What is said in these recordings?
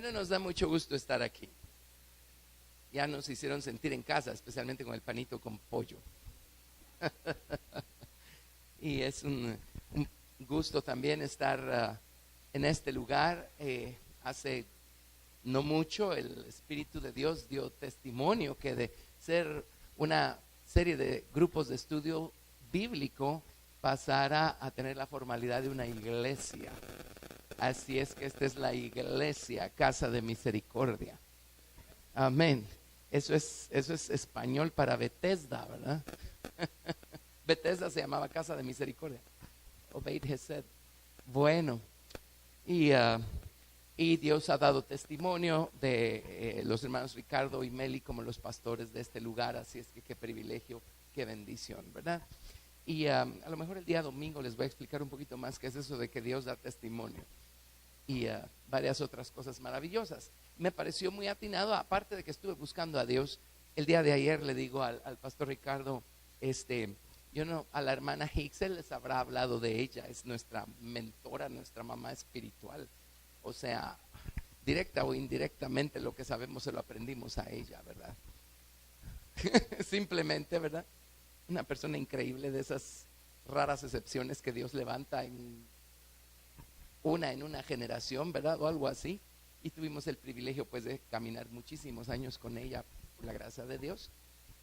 Bueno, nos da mucho gusto estar aquí. Ya nos hicieron sentir en casa, especialmente con el panito con pollo. Y es un gusto también estar en este lugar. Hace no mucho el Espíritu de Dios dio testimonio que de ser una serie de grupos de estudio bíblico pasara a tener la formalidad de una iglesia. Así es que esta es la iglesia, Casa de Misericordia. Amén. Eso es español para Bethesda, ¿verdad? Bethesda se llamaba Casa de Misericordia. O Beit Hesed. Bueno, y Dios ha dado testimonio de los hermanos Ricardo y Meli como los pastores de este lugar. Así es que qué privilegio, qué bendición, ¿verdad? Y a lo mejor el día domingo les voy a explicar un poquito más qué es eso de que Dios da testimonio. Y varias otras cosas maravillosas. Me pareció muy atinado, aparte de que estuve buscando a Dios. El día de ayer le digo al pastor Ricardo, yo no, a la hermana Hicks, él les habrá hablado de ella, es nuestra mentora, nuestra mamá espiritual. O sea, directa o indirectamente lo que sabemos se lo aprendimos a ella, ¿verdad? Simplemente, ¿verdad? Una persona increíble, de esas raras excepciones que Dios levanta en una generación, ¿verdad? O algo así. Y tuvimos el privilegio pues de caminar muchísimos años con ella, por la gracia de Dios.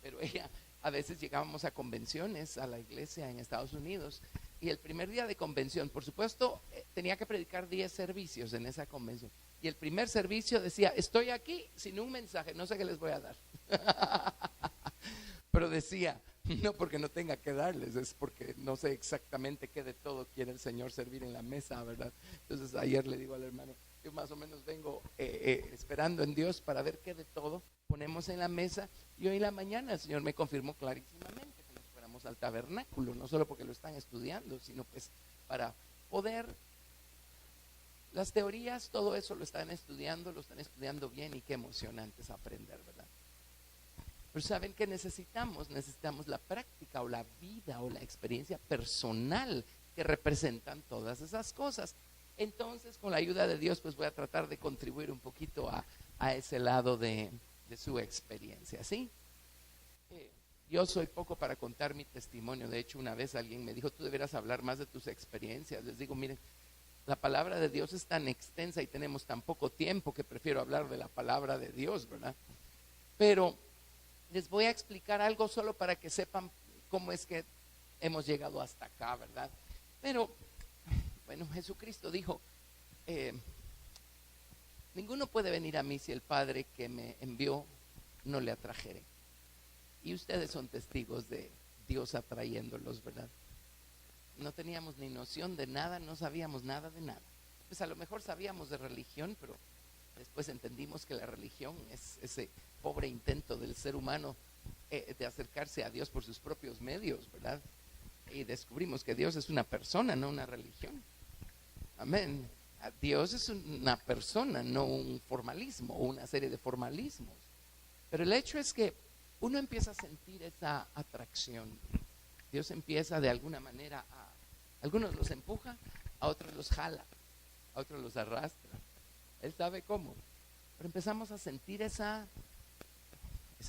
Pero ella, a veces llegábamos a convenciones a la iglesia en Estados Unidos, y el primer día de convención, por supuesto, tenía que predicar 10 servicios en esa convención. Y el primer servicio decía, estoy aquí sin un mensaje, no sé qué les voy a dar. Pero decía, no porque no tenga que darles, es porque no sé exactamente qué de todo quiere el Señor servir en la mesa, ¿verdad? Entonces ayer le digo al hermano, yo más o menos vengo esperando en Dios para ver qué de todo ponemos en la mesa. Y hoy en la mañana el Señor me confirmó clarísimamente que nos fuéramos al tabernáculo, no solo porque lo están estudiando, sino pues para poder, las teorías, todo eso lo están estudiando bien, y qué emocionante es aprender, ¿verdad? Pero ¿saben qué necesitamos? Necesitamos la práctica o la vida o la experiencia personal que representan todas esas cosas. Entonces, con la ayuda de Dios, pues voy a tratar de contribuir un poquito a ese lado de su experiencia, ¿sí? Yo soy poco para contar mi testimonio. De hecho, una vez alguien me dijo, tú deberías hablar más de tus experiencias. Les digo, miren, la palabra de Dios es tan extensa y tenemos tan poco tiempo que prefiero hablar de la palabra de Dios, ¿verdad? Pero les voy a explicar algo solo para que sepan cómo es que hemos llegado hasta acá, ¿verdad? Pero, bueno, Jesucristo dijo, ninguno puede venir a mí si el Padre que me envió no le atrajere. Y ustedes son testigos de Dios atrayéndolos, ¿verdad? No teníamos ni noción de nada, no sabíamos nada de nada. Pues a lo mejor sabíamos de religión, pero después entendimos que la religión es ese pobre intento del ser humano de acercarse a Dios por sus propios medios, ¿verdad? Y descubrimos que Dios es una persona, no una religión. Amén. Dios es una persona, no un formalismo o una serie de formalismos. Pero el hecho es que uno empieza a sentir esa atracción. Dios empieza de alguna manera a algunos los empuja, a otros los jala, a otros los arrastra. Él sabe cómo. Pero empezamos a sentir ese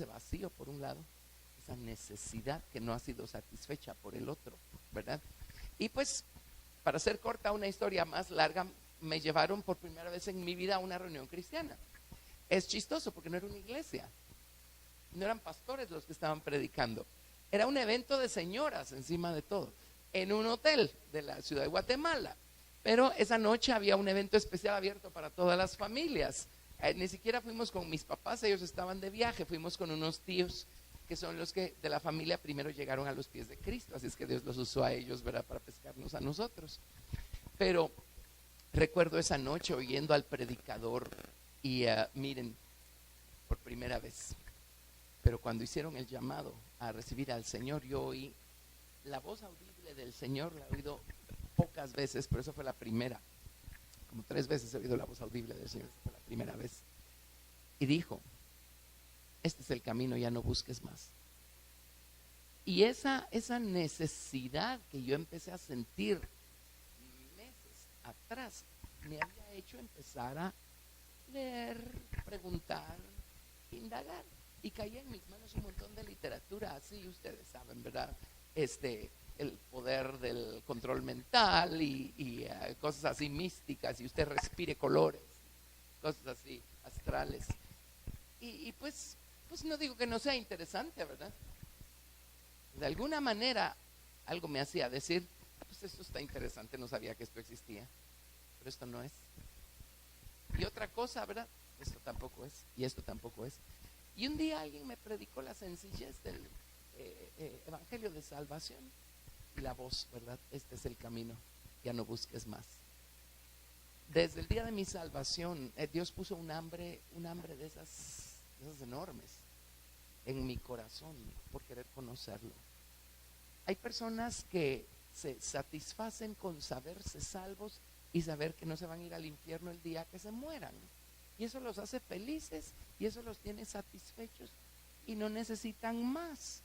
vacío por un lado, esa necesidad que no ha sido satisfecha por el otro, ¿verdad? Y pues, para hacer corta una historia más larga, me llevaron por primera vez en mi vida a una reunión cristiana. Es chistoso porque no era una iglesia, no eran pastores los que estaban predicando. Era un evento de señoras encima de todo, en un hotel de la ciudad de Guatemala. Pero esa noche había un evento especial abierto para todas las familias. Ni siquiera fuimos con mis papás, ellos estaban de viaje, fuimos con unos tíos que son los que de la familia primero llegaron a los pies de Cristo. Así es que Dios los usó a ellos, ¿verdad?, para pescarnos a nosotros. Pero recuerdo esa noche oyendo al predicador y miren, por primera vez, pero cuando hicieron el llamado a recibir al Señor, yo oí la voz audible del Señor. La he oído pocas veces, pero esa fue la primera. Como 3 veces he oído la voz audible del Señor, esa fue la primera vez. Y dijo, este es el camino, ya no busques más. Y esa necesidad que yo empecé a sentir meses atrás me había hecho empezar a leer, preguntar, indagar. Y caía en mis manos un montón de literatura, así ustedes saben, ¿verdad? El poder del control mental y cosas así místicas, y usted respire colores, cosas así astrales. Y pues no digo que no sea interesante, ¿verdad? De alguna manera algo me hacía decir, pues esto está interesante, no sabía que esto existía, pero esto no es. Y otra cosa, ¿verdad? Esto tampoco es, y esto tampoco es. Y un día alguien me predicó la sencillez del evangelio de salvación y la voz, ¿verdad? Este es el camino, ya no busques más. Desde el día de mi salvación, Dios puso un hambre de esas enormes en mi corazón por querer conocerlo. Hay personas que se satisfacen con saberse salvos y saber que no se van a ir al infierno el día que se mueran. Y eso los hace felices y eso los tiene satisfechos y no necesitan más.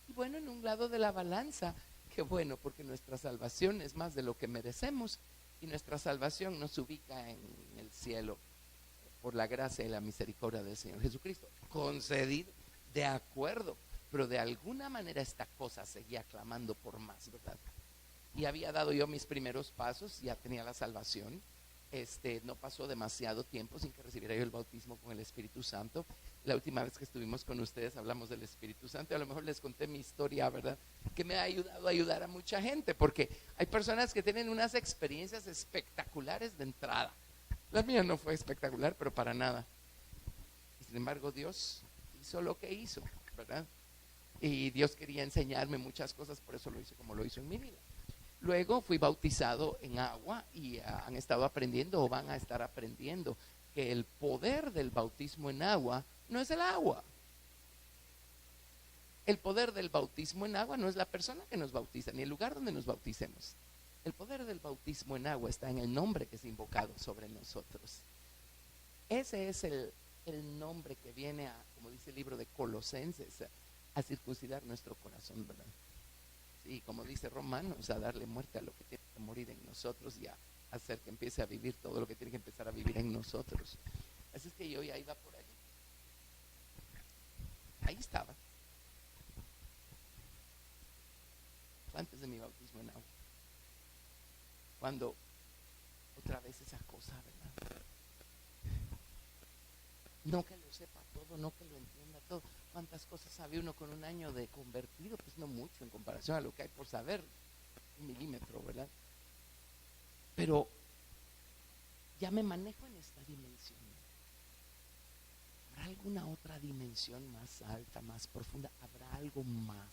Y bueno, en un lado de la balanza, qué bueno, porque nuestra salvación es más de lo que merecemos y nuestra salvación nos ubica en el cielo por la gracia y la misericordia del Señor Jesucristo. Concedido, de acuerdo, pero de alguna manera esta cosa seguía clamando por más, ¿verdad? Y había dado yo mis primeros pasos, ya tenía la salvación. No pasó demasiado tiempo sin que recibiera yo el bautismo con el Espíritu Santo. La última vez que estuvimos con ustedes hablamos del Espíritu Santo, a lo mejor les conté mi historia, ¿verdad? Que me ha ayudado a ayudar a mucha gente, porque hay personas que tienen unas experiencias espectaculares de entrada. La mía no fue espectacular, pero para nada. Y sin embargo Dios hizo lo que hizo, ¿verdad? Y Dios quería enseñarme muchas cosas, por eso lo hizo como lo hizo en mi vida. Luego fui bautizado en agua y han estado aprendiendo o van a estar aprendiendo que el poder del bautismo en agua no es el agua. El poder del bautismo en agua no es la persona que nos bautiza, ni el lugar donde nos bauticemos. El poder del bautismo en agua está en el nombre que es invocado sobre nosotros. Ese es el nombre que viene a, como dice el libro de Colosenses, a circuncidar nuestro corazón, ¿verdad? Y como dice Romanos, a darle muerte a lo que tiene que morir en nosotros y a hacer que empiece a vivir todo lo que tiene que empezar a vivir en nosotros. Así es que yo ya iba por allí. Ahí estaba. Antes de mi bautismo en agua. Cuando otra vez esa cosa, ¿verdad? No que lo sepa todo, no que lo entienda todo. ¿Cuántas cosas sabe uno con un año de convertido? Pues no mucho en comparación a lo que hay por saber. 1 milímetro, ¿verdad? Pero ya me manejo en esta dimensión. ¿Habrá alguna otra dimensión más alta, más profunda? ¿Habrá algo más?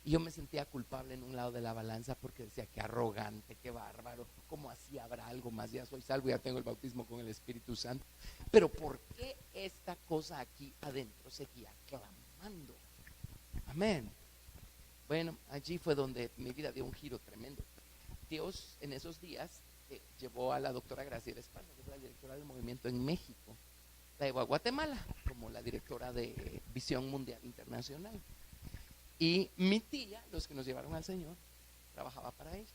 Y yo me sentía culpable en un lado de la balanza porque decía, qué arrogante, qué bárbaro, ¿cómo así habrá algo más? Ya soy salvo, ya tengo el bautismo con el Espíritu Santo. Pero ¿por qué esta cosa aquí adentro seguía clamando? Amén. Bueno, allí fue donde mi vida dio un giro tremendo. Dios en esos días llevó a la doctora Graciela Esparza, que es la directora del movimiento en México, la llevó a Guatemala como la directora de Visión Mundial Internacional. Y mi tía, los que nos llevaron al Señor, trabajaba para ella.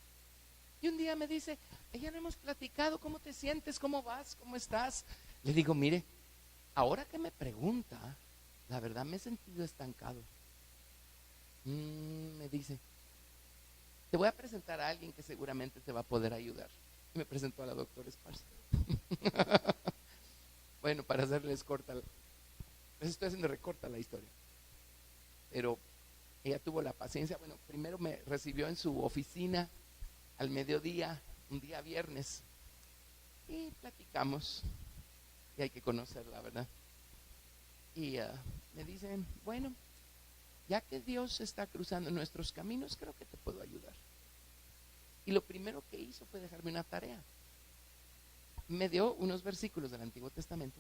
Y un día me dice, ya no hemos platicado, ¿cómo te sientes? ¿Cómo vas? ¿Cómo estás? Le digo, mire, ahora que me pregunta, la verdad me he sentido estancado. Me dice, te voy a presentar a alguien que seguramente te va a poder ayudar. Y me presentó a la doctora Esparza. Bueno, para hacerles corta, les estoy haciendo recorta la historia. Pero ella tuvo la paciencia. Bueno, primero me recibió en su oficina al mediodía, un día viernes, y platicamos. Y hay que conocerla, ¿verdad? Y me dicen, bueno, ya que Dios está cruzando nuestros caminos, creo que te puedo ayudar. Y lo primero que hizo fue dejarme una tarea. Me dio unos versículos del Antiguo Testamento,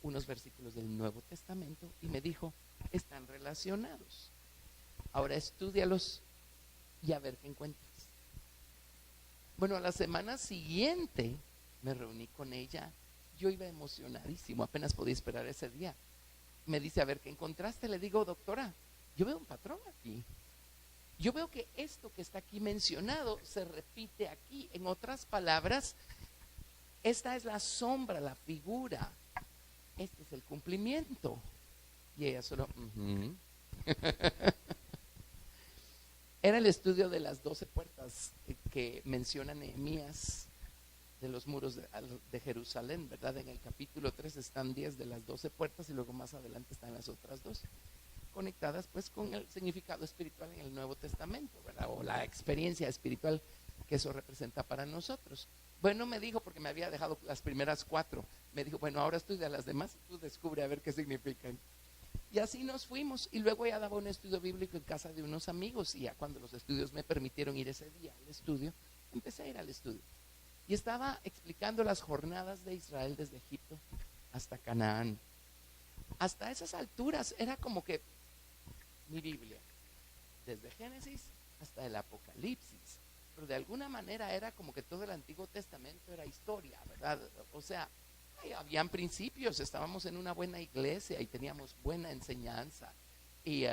unos versículos del Nuevo Testamento, y me dijo, están relacionados. Ahora estúdialos y a ver qué encuentras. Bueno, a la semana siguiente me reuní con ella. Yo iba emocionadísimo, apenas podía esperar ese día. Me dice, a ver qué encontraste. Le digo, doctora, yo veo un patrón aquí. Yo veo que esto que está aquí mencionado se repite aquí. En otras palabras, esta es la sombra, la figura, este es el cumplimiento. Y ella solo, Era el estudio de las 12 puertas que menciona Nehemías, de los muros de Jerusalén, ¿verdad? En el capítulo 3 están 10 de las 12 puertas y luego más adelante están las otras 2, conectadas pues con el significado espiritual en el Nuevo Testamento, ¿verdad? O la experiencia espiritual que eso representa para nosotros. Bueno, me dijo, porque me había dejado las primeras 4, me dijo, bueno, ahora estudia las demás y tú descubre a ver qué significan. Y así nos fuimos, y luego ya daba un estudio bíblico en casa de unos amigos, y ya cuando los estudios me permitieron ir ese día al estudio, empecé a ir al estudio. Y estaba explicando las jornadas de Israel desde Egipto hasta Canaán. Hasta esas alturas era como que mi Biblia, desde Génesis hasta el Apocalipsis. Pero de alguna manera era como que todo el Antiguo Testamento era historia, ¿verdad? O sea, habían principios, estábamos en una buena iglesia y teníamos buena enseñanza. Y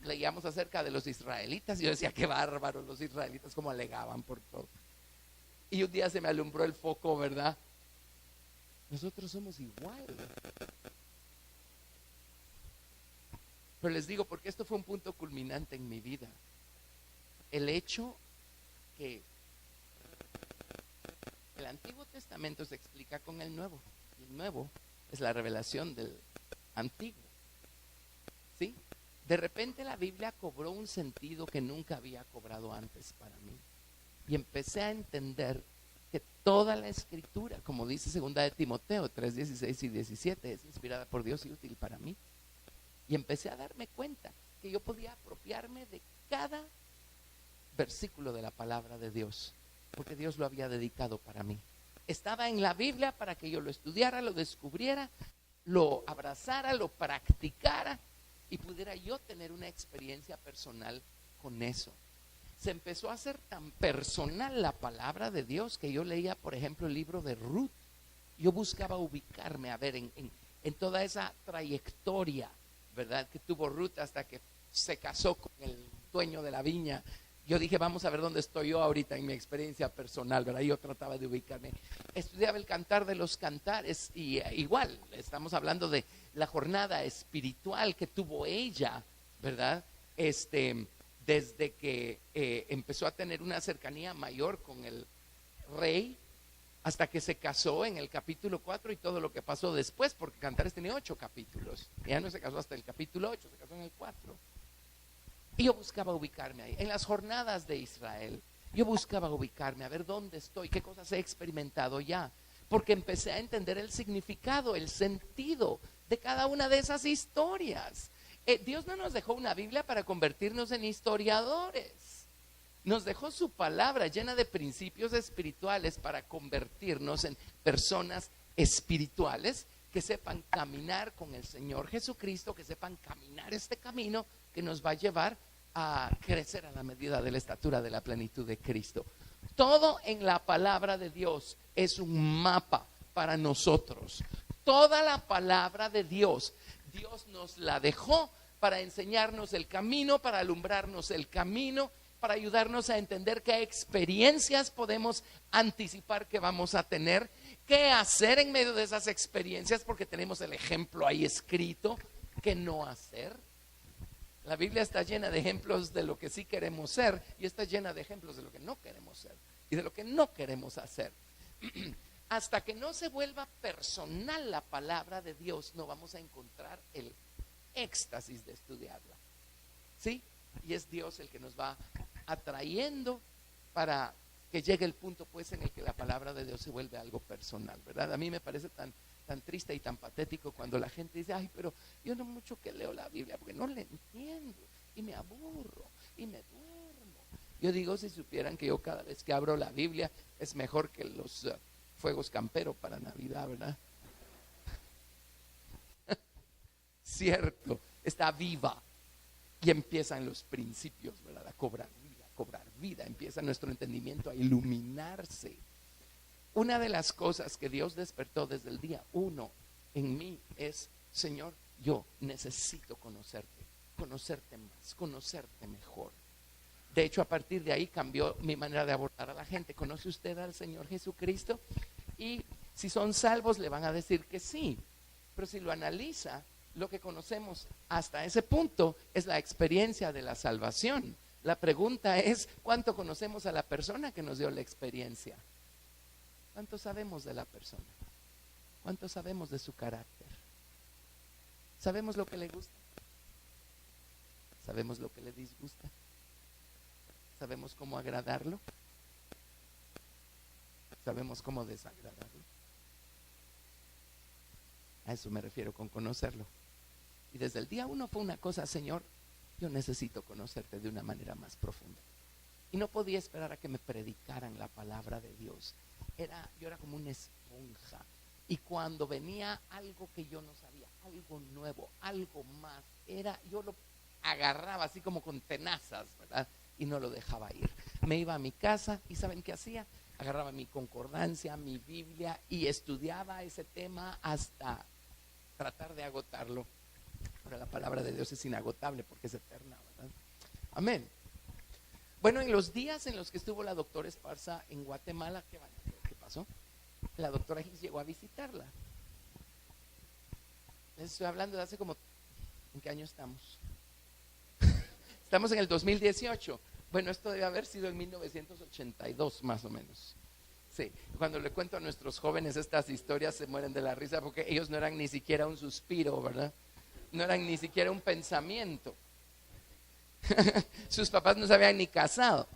leíamos acerca de los israelitas. Y yo decía, qué bárbaros los israelitas, como alegaban por todo. Y un día se me alumbró el foco, ¿verdad? Nosotros somos igual. Pero les digo, porque esto fue un punto culminante en mi vida. El hecho que el Antiguo Testamento se explica con el Nuevo. Y el Nuevo es la revelación del Antiguo. ¿Sí? De repente la Biblia cobró un sentido que nunca había cobrado antes para mí. Y empecé a entender que toda la escritura, como dice 2 de Timoteo 3:16 y 17, es inspirada por Dios y útil para mí. Y empecé a darme cuenta que yo podía apropiarme de cada versículo de la palabra de Dios, porque Dios lo había dedicado para mí. Estaba en la Biblia para que yo lo estudiara, lo descubriera, lo abrazara, lo practicara y pudiera yo tener una experiencia personal con eso. Se empezó a hacer tan personal la palabra de Dios que yo leía, por ejemplo, el libro de Ruth. Yo buscaba ubicarme, a ver, en toda esa trayectoria, ¿verdad?, que tuvo Ruth hasta que se casó con el dueño de la viña. Yo dije, vamos a ver dónde estoy yo ahorita en mi experiencia personal, ¿verdad? Yo trataba de ubicarme. Estudiaba el Cantar de los Cantares y igual, estamos hablando de la jornada espiritual que tuvo ella, ¿verdad? Desde que empezó a tener una cercanía mayor con el rey, hasta que se casó en el capítulo 4 y todo lo que pasó después, porque Cantares tenía 8 capítulos. Ella no se casó hasta el capítulo 8, se casó en el 4. Y yo buscaba ubicarme ahí, en las jornadas de Israel. Yo buscaba ubicarme, a ver dónde estoy, qué cosas he experimentado ya. Porque empecé a entender el significado, el sentido de cada una de esas historias. Dios no nos dejó una Biblia para convertirnos en historiadores. Nos dejó su palabra llena de principios espirituales para convertirnos en personas espirituales que sepan caminar con el Señor Jesucristo, que sepan caminar este camino que nos va a llevar a crecer a la medida de la estatura de la plenitud de Cristo. Todo en la palabra de Dios es un mapa para nosotros. Toda la palabra de Dios, Dios nos la dejó para enseñarnos el camino, para alumbrarnos el camino, para ayudarnos a entender qué experiencias podemos anticipar que vamos a tener, qué hacer en medio de esas experiencias, porque tenemos el ejemplo ahí escrito, qué no hacer. La Biblia está llena de ejemplos de lo que sí queremos ser y está llena de ejemplos de lo que no queremos ser y de lo que no queremos hacer. Hasta que no se vuelva personal la palabra de Dios, no vamos a encontrar el éxtasis de estudiarla. ¿Sí? Y es Dios el que nos va atrayendo para que llegue el punto pues en el que la palabra de Dios se vuelve algo personal, ¿verdad? A mí me parece tan triste y tan patético cuando la gente dice, ay, pero yo no mucho que leo la Biblia porque no le entiendo y me aburro y me duermo. Yo digo, si supieran que yo cada vez que abro la Biblia es mejor que los fuegos camperos para Navidad, ¿verdad? Cierto, está viva y empiezan los principios, ¿verdad? A cobrar vida, empieza nuestro entendimiento a iluminarse. Una de las cosas que Dios despertó desde el día 1 en mí es, Señor, yo necesito conocerte más, conocerte mejor. De hecho, a partir de ahí cambió mi manera de abordar a la gente. ¿Conoce usted al Señor Jesucristo? Y si son salvos, le van a decir que sí. Pero si lo analiza, lo que conocemos hasta ese punto es la experiencia de la salvación. La pregunta es, ¿cuánto conocemos a la persona que nos dio la experiencia? ¿Cuánto sabemos de la persona? ¿Cuánto sabemos de su carácter? ¿Sabemos lo que le gusta? ¿Sabemos lo que le disgusta? ¿Sabemos cómo agradarlo? ¿Sabemos cómo desagradarlo? A eso me refiero con conocerlo. Y desde el día uno fue una cosa: Señor, yo necesito conocerte de una manera más profunda. Y no podía esperar a que me predicaran la palabra de Dios. Yo era como una esponja. Y cuando venía algo que yo no sabía, algo nuevo, algo más, yo lo agarraba así como con tenazas, ¿verdad? Y no lo dejaba ir. Me iba a mi casa y ¿saben qué hacía? Agarraba mi concordancia, mi Biblia y estudiaba ese tema hasta tratar de agotarlo. Pero la palabra de Dios es inagotable porque es eterna, ¿verdad? Amén. Bueno, en los días en los que estuvo la doctora Esparza en Guatemala, ¿qué pasó? La doctora Hicks llegó a visitarla. Les estoy hablando de hace como, ¿en qué año estamos? Estamos en el 2018. Bueno, esto debe haber sido en 1982 más o menos. Sí, cuando le cuento a nuestros jóvenes estas historias se mueren de la risa porque ellos no eran ni siquiera un suspiro, ¿verdad? No eran ni siquiera un pensamiento. Sus papás no se habían ni casado.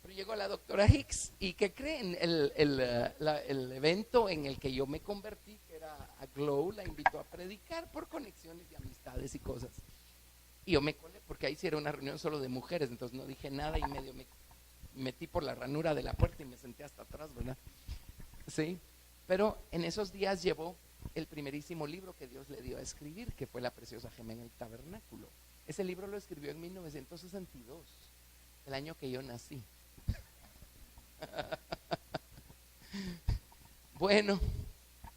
Pero llegó la doctora Hicks y ¿qué creen? El evento en el que yo me convertí, que era a Glow, la invitó a predicar por conexiones y amistades y cosas. Y yo me colé porque ahí sí era una reunión solo de mujeres, entonces no dije nada y medio me metí por la ranura de la puerta y me senté hasta atrás, ¿verdad? Sí, pero en esos días llevó el primerísimo libro que Dios le dio a escribir, que fue La Preciosa Gema en el Tabernáculo. Ese libro lo escribió en 1962, el año que yo nací. Bueno,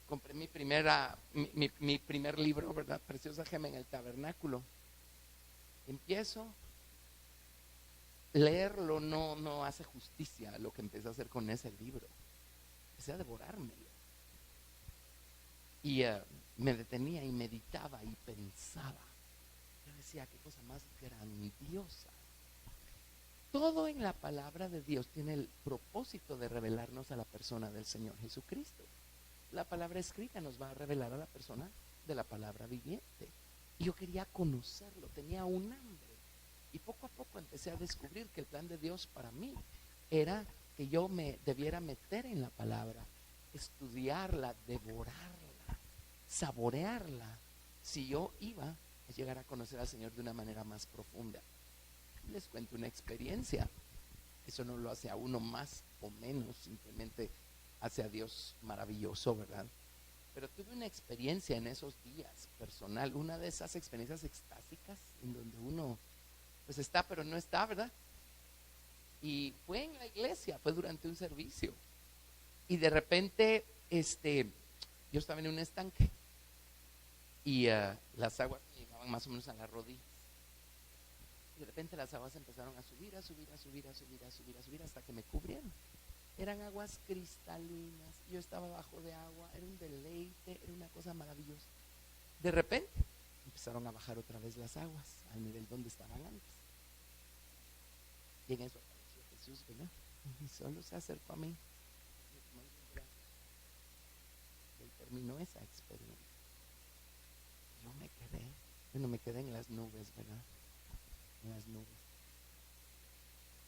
compré mi primer libro, ¿verdad? Preciosa Gema en el Tabernáculo. Empiezo leerlo, no hace justicia a lo que empecé a hacer con ese libro. Empecé a devorármelo. Y me detenía y meditaba y pensaba. Yo decía, qué cosa más grandiosa. Todo en la palabra de Dios tiene el propósito de revelarnos a la persona del Señor Jesucristo. La palabra escrita nos va a revelar a la persona de la palabra viviente. Y yo quería conocerlo, tenía un hambre. Y poco a poco empecé a descubrir que el plan de Dios para mí era que yo me debiera meter en la palabra, estudiarla, devorarla, saborearla, si yo iba a llegar a conocer al Señor de una manera más profunda. Les cuento una experiencia. Eso no lo hace a uno más o menos, simplemente hace a Dios maravilloso, ¿verdad? Pero tuve una experiencia en esos días personal, una de esas experiencias extásicas en donde uno pues está pero no está, ¿verdad? Y fue en la iglesia, fue durante un servicio. Y de repente yo estaba en un estanque y las aguas llegaban más o menos a las rodillas. Y de repente las aguas empezaron a subir, a subir, a subir, a subir, a subir, a subir hasta que me cubrieron. Eran aguas cristalinas, yo estaba bajo de agua, era un deleite, era una cosa maravillosa. De repente empezaron a bajar otra vez las aguas al nivel donde estaban antes. Y en eso apareció Jesús, ¿verdad? Y solo se acercó a mí. Y terminó esa experiencia. Yo me quedé en las nubes, ¿verdad? En las nubes.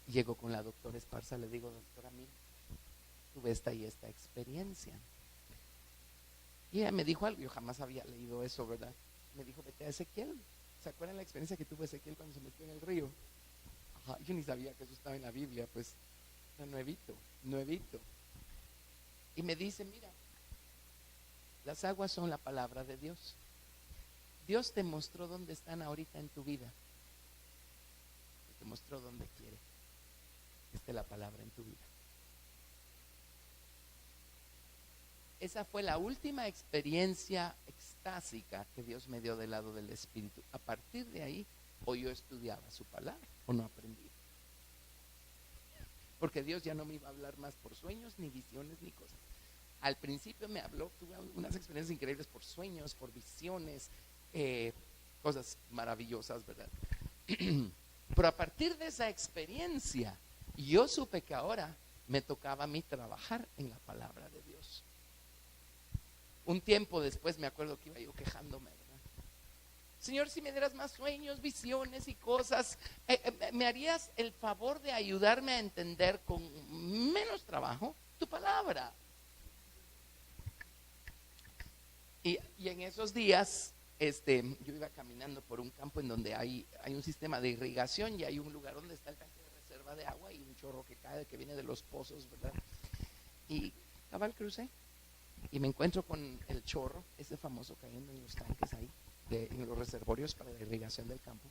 Llego con la doctora Esparza, le digo, doctora, mira, tuve esta y esta experiencia. Y ella me dijo algo, yo jamás había leído eso, ¿verdad? Me dijo, vete a Ezequiel. ¿Se acuerdan la experiencia que tuvo Ezequiel cuando se metió en el río? Ajá, yo ni sabía que eso estaba en la Biblia, pues, nuevito. Y me dice, mira, las aguas son la palabra de Dios. Dios te mostró dónde están ahorita en tu vida. Te mostró dónde quiere que esté la palabra en tu vida. Esa fue la última experiencia extásica que Dios me dio del lado del Espíritu. A partir de ahí o yo estudiaba su palabra o no aprendía. Porque Dios ya no me iba a hablar más por sueños, ni visiones, ni cosas. Al principio me habló, tuve unas experiencias increíbles por sueños, por visiones, cosas maravillosas, ¿verdad? Pero a partir de esa experiencia, yo supe que ahora me tocaba a mí trabajar en la palabra de Dios. Un tiempo después me acuerdo que iba yo quejándome, ¿verdad? Señor, si me dieras más sueños, visiones y cosas, ¿me harías el favor de ayudarme a entender con menos trabajo tu palabra? Y en esos días, yo iba caminando por un campo en donde hay un sistema de irrigación y hay un lugar donde está el tanque de reserva de agua y un chorro que cae, que viene de los pozos, ¿verdad? Y cabal crucé y me encuentro con el chorro, ese famoso cayendo en los tanques ahí, en los reservorios para la irrigación del campo.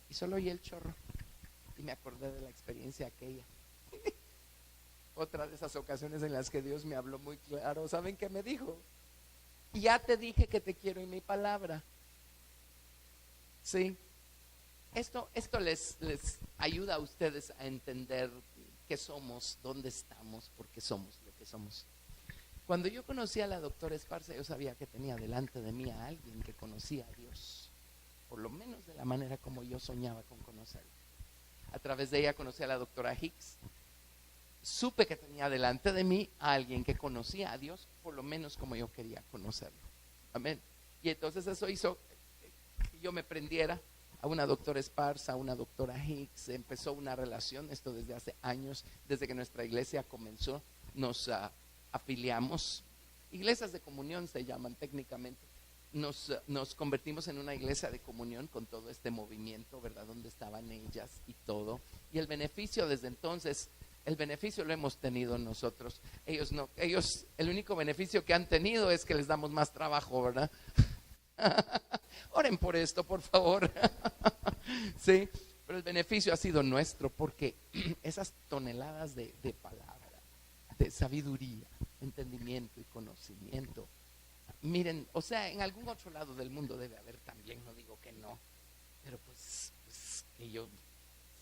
Y solo oí el chorro y me acordé de la experiencia aquella. Otra de esas ocasiones en las que Dios me habló muy claro. ¿Saben qué me dijo? Ya te dije que te quiero en mi palabra. Sí. Esto les ayuda a ustedes a entender qué somos, dónde estamos, por qué somos lo que somos. Cuando yo conocí a la doctora Esparza, yo sabía que tenía delante de mí a alguien que conocía a Dios, por lo menos de la manera como yo soñaba con conocerlo. A través de ella conocí a la doctora Hicks. Supe que tenía delante de mí a alguien que conocía a Dios, por lo menos como yo quería conocerlo. Amén. Y entonces eso hizo que yo me prendiera a una doctora Esparza, a una doctora Hicks. Empezó una relación, esto desde hace años, desde que nuestra iglesia comenzó, nos afiliamos. Iglesias de comunión se llaman técnicamente. Nos convertimos en una iglesia de comunión con todo este movimiento, ¿verdad? Donde estaban ellas y todo. Y el beneficio desde entonces, el beneficio lo hemos tenido nosotros. Ellos no, el único beneficio que han tenido es que les damos más trabajo, ¿verdad? Oren por esto, por favor. Sí, pero el beneficio ha sido nuestro porque esas toneladas de palabra, de sabiduría, entendimiento y conocimiento. Miren, o sea, en algún otro lado del mundo debe haber también, no digo que no, pero pues que yo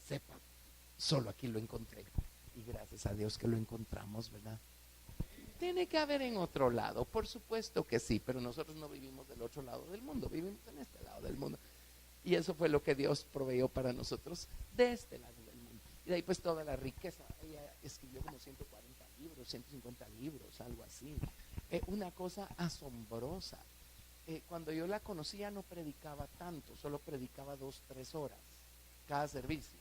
sepa, solo aquí lo encontré. Y gracias a Dios que lo encontramos, ¿verdad? Tiene que haber en otro lado, por supuesto que sí, pero nosotros no vivimos del otro lado del mundo, vivimos en este lado del mundo. Y eso fue lo que Dios proveyó para nosotros de este lado del mundo. Y de ahí pues toda la riqueza. Ella escribió como 140 libros, 150 libros, algo así. Una cosa asombrosa. Cuando yo la conocía no predicaba tanto, solo predicaba 2-3 horas cada servicio.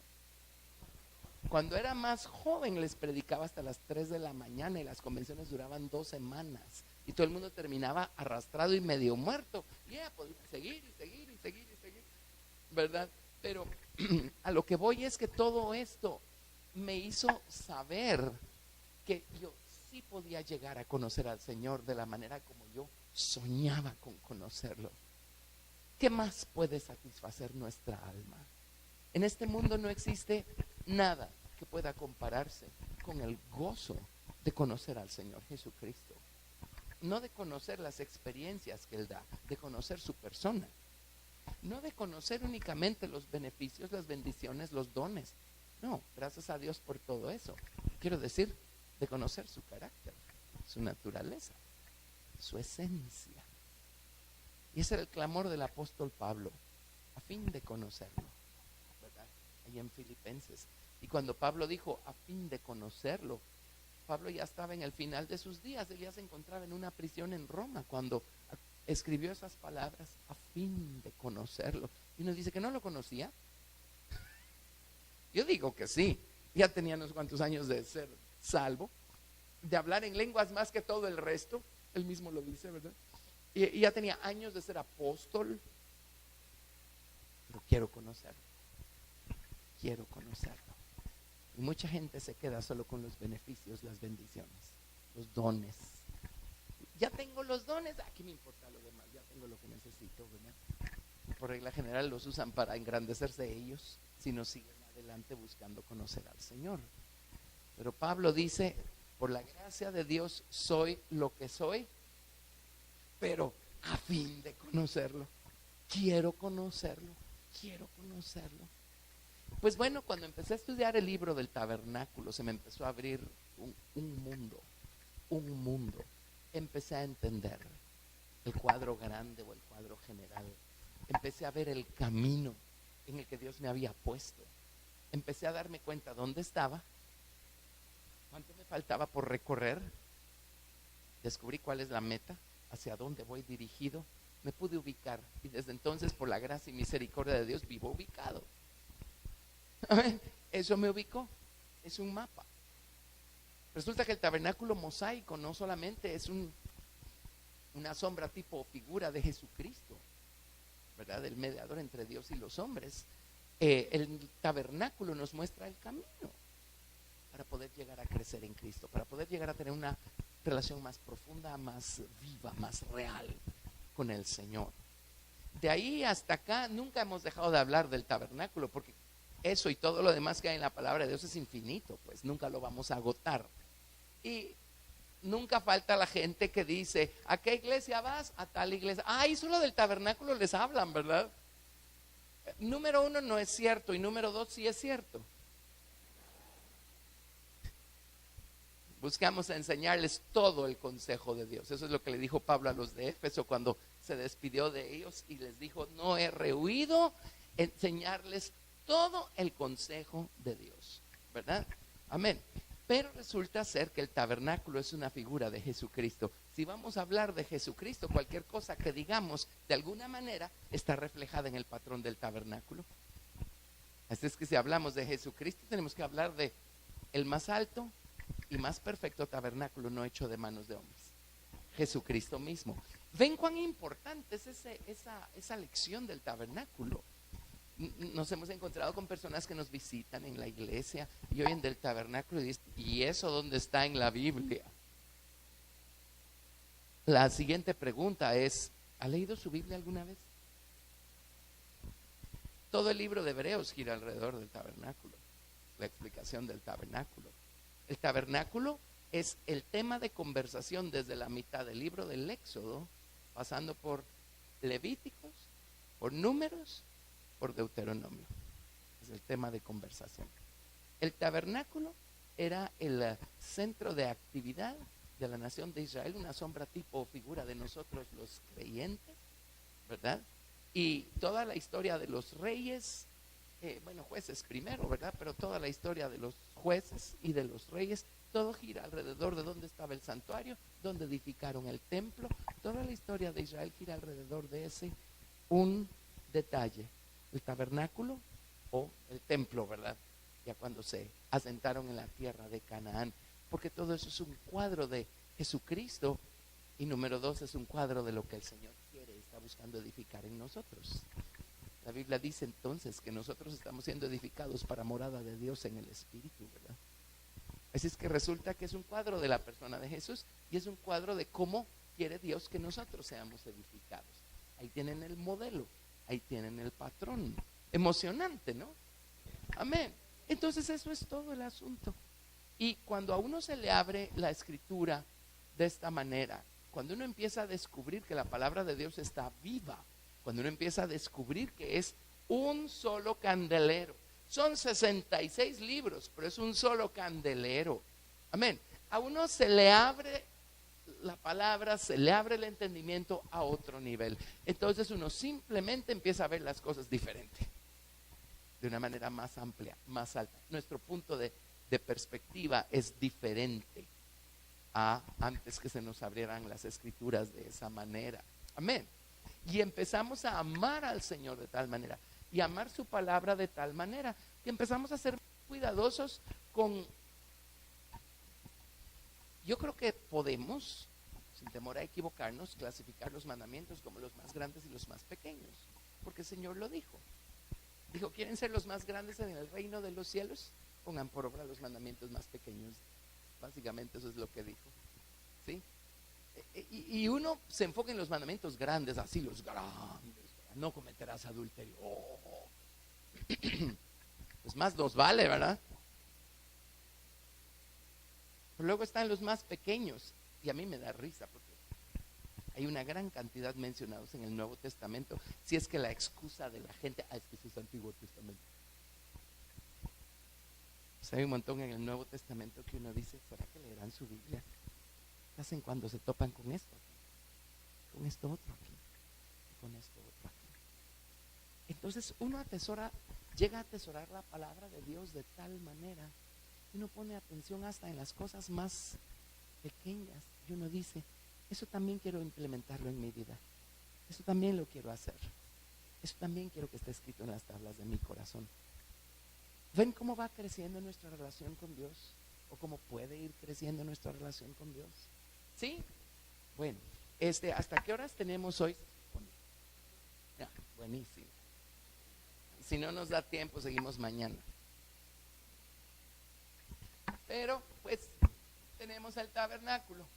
Cuando era más joven les predicaba hasta las 3 de la mañana y las convenciones duraban 2 semanas. Y todo el mundo terminaba arrastrado y medio muerto. Y ella podía seguir y seguir y seguir y seguir, ¿verdad? Pero a lo que voy es que todo esto me hizo saber que yo sí podía llegar a conocer al Señor de la manera como yo soñaba con conocerlo. ¿Qué más puede satisfacer nuestra alma? En este mundo no existe nada que pueda compararse con el gozo de conocer al Señor Jesucristo. No de conocer las experiencias que Él da, de conocer su persona. No de conocer únicamente los beneficios, las bendiciones, los dones. No, gracias a Dios por todo eso. Quiero decir, de conocer su carácter, su naturaleza, su esencia. Y ese era el clamor del apóstol Pablo, a fin de conocerlo, ¿verdad? Ahí en Filipenses. Y cuando Pablo dijo, a fin de conocerlo, Pablo ya estaba en el final de sus días. Él ya se encontraba en una prisión en Roma cuando escribió esas palabras, a fin de conocerlo. Y nos dice que no lo conocía. Yo digo que sí. Ya tenía unos cuantos años de ser salvo, de hablar en lenguas más que todo el resto. Él mismo lo dice, ¿verdad? Y ya tenía años de ser apóstol. Pero quiero conocerlo. Quiero conocerlo. Y mucha gente se queda solo con los beneficios, las bendiciones, los dones. Ya tengo los dones, ¿qué me importa lo demás? Ya tengo lo que necesito, ¿verdad? Por regla general los usan para engrandecerse ellos, si no siguen adelante buscando conocer al Señor. Pero Pablo dice, por la gracia de Dios soy lo que soy, pero a fin de conocerlo. Quiero conocerlo. quiero conocerlo. Pues bueno, cuando empecé a estudiar el libro del tabernáculo, se me empezó a abrir un mundo. Empecé a entender el cuadro grande o el cuadro general. Empecé a ver el camino en el que Dios me había puesto. Empecé a darme cuenta dónde estaba, cuánto me faltaba por recorrer. Descubrí cuál es la meta, hacia dónde voy dirigido. Me pude ubicar y desde entonces, por la gracia y misericordia de Dios, vivo ubicado. Eso me ubicó, es un mapa. Resulta que el tabernáculo mosaico no solamente es una sombra tipo o figura de Jesucristo, ¿verdad? El mediador entre Dios y los hombres. El tabernáculo nos muestra el camino para poder llegar a crecer en Cristo, para poder llegar a tener una relación más profunda, más viva, más real con el Señor. De ahí hasta acá nunca hemos dejado de hablar del tabernáculo, porque eso y todo lo demás que hay en la palabra de Dios es infinito, pues nunca lo vamos a agotar. Y nunca falta la gente que dice, ¿a qué iglesia vas? A tal iglesia. Y solo del tabernáculo les hablan, ¿verdad? Número 1, no es cierto, y número 2, sí es cierto. Buscamos enseñarles todo el consejo de Dios. Eso es lo que le dijo Pablo a los de Éfeso cuando se despidió de ellos y les dijo, no he rehuido enseñarles todo el consejo de Dios, ¿verdad? Amén. Pero resulta ser que el tabernáculo es una figura de Jesucristo. Si vamos a hablar de Jesucristo, cualquier cosa que digamos de alguna manera está reflejada en el patrón del tabernáculo. Así es que si hablamos de Jesucristo, tenemos que hablar de el más alto y más perfecto tabernáculo no hecho de manos de hombres, Jesucristo mismo. ¿Ven cuán importante es esa lección del tabernáculo? Nos hemos encontrado con personas que nos visitan en la iglesia y oyen del tabernáculo y dicen, ¿y eso dónde está en la Biblia? La siguiente pregunta es, ¿ha leído su Biblia alguna vez? Todo el libro de Hebreos gira alrededor del tabernáculo, la explicación del tabernáculo. El tabernáculo es el tema de conversación desde la mitad del libro del Éxodo, pasando por Levíticos, por Números, por Deuteronomio. Es el tema de conversación. El tabernáculo era el centro de actividad de la nación de Israel, una sombra tipo o figura de nosotros los creyentes, ¿verdad? Y toda la historia de los reyes, jueces primero, ¿verdad? Pero toda la historia de los jueces y de los reyes, todo gira alrededor de dónde estaba el santuario, dónde edificaron el templo. Toda la historia de Israel gira alrededor de ese un detalle, el tabernáculo o el templo, ¿verdad? Ya cuando se asentaron en la tierra de Canaán, porque todo eso es un cuadro de Jesucristo y número 2 es un cuadro de lo que el Señor quiere, está buscando edificar en nosotros. La Biblia dice entonces que nosotros estamos siendo edificados para morada de Dios en el Espíritu, ¿verdad? Así es que resulta que es un cuadro de la persona de Jesús y es un cuadro de cómo quiere Dios que nosotros seamos edificados. Ahí tienen el modelo, ahí tienen el patrón. Emocionante, ¿no? Amén. Entonces eso es todo el asunto. Y cuando a uno se le abre la escritura de esta manera, cuando uno empieza a descubrir que la palabra de Dios está viva, cuando uno empieza a descubrir que es un solo candelero, son 66 libros, pero es un solo candelero. Amén. A uno se le abre la palabra, se le abre el entendimiento a otro nivel. Entonces uno simplemente empieza a ver las cosas diferente, de una manera más amplia, más alta. Nuestro punto de perspectiva es diferente a antes que se nos abrieran las escrituras de esa manera. Amén. Y empezamos a amar al Señor de tal manera y amar su palabra de tal manera que empezamos a ser cuidadosos con... Yo creo que podemos, sin temor a equivocarnos, clasificar los mandamientos como los más grandes y los más pequeños, porque el Señor lo dijo. Dijo, ¿quieren ser los más grandes en el reino de los cielos? Pongan por obra los mandamientos más pequeños. Básicamente eso es lo que dijo, ¿sí? Y uno se enfoca en los mandamientos grandes, así los grandes. No cometerás adulterio. Pues más nos vale, ¿verdad? Pero luego están los más pequeños y a mí me da risa porque Hay una gran cantidad mencionados en el Nuevo Testamento. Si es que la excusa de la gente, es que eso es Antiguo Testamento. Pues hay un montón en el Nuevo Testamento que uno dice, ¿será que leerán su Biblia? ¿Qué hacen cuando se topan con esto? Con esto otro aquí. Con esto otro aquí. Entonces uno llega a atesorar la palabra de Dios de tal manera que uno pone atención hasta en las cosas más pequeñas. Y uno dice, eso también quiero implementarlo en mi vida. Eso también lo quiero hacer. Eso también quiero que esté escrito en las tablas de mi corazón. ¿Ven cómo va creciendo nuestra relación con Dios? ¿O cómo puede ir creciendo nuestra relación con Dios? ¿Sí? Bueno, ¿hasta qué horas tenemos hoy? Ya, buenísimo. Si no nos da tiempo, seguimos mañana. Pero, pues, tenemos el tabernáculo.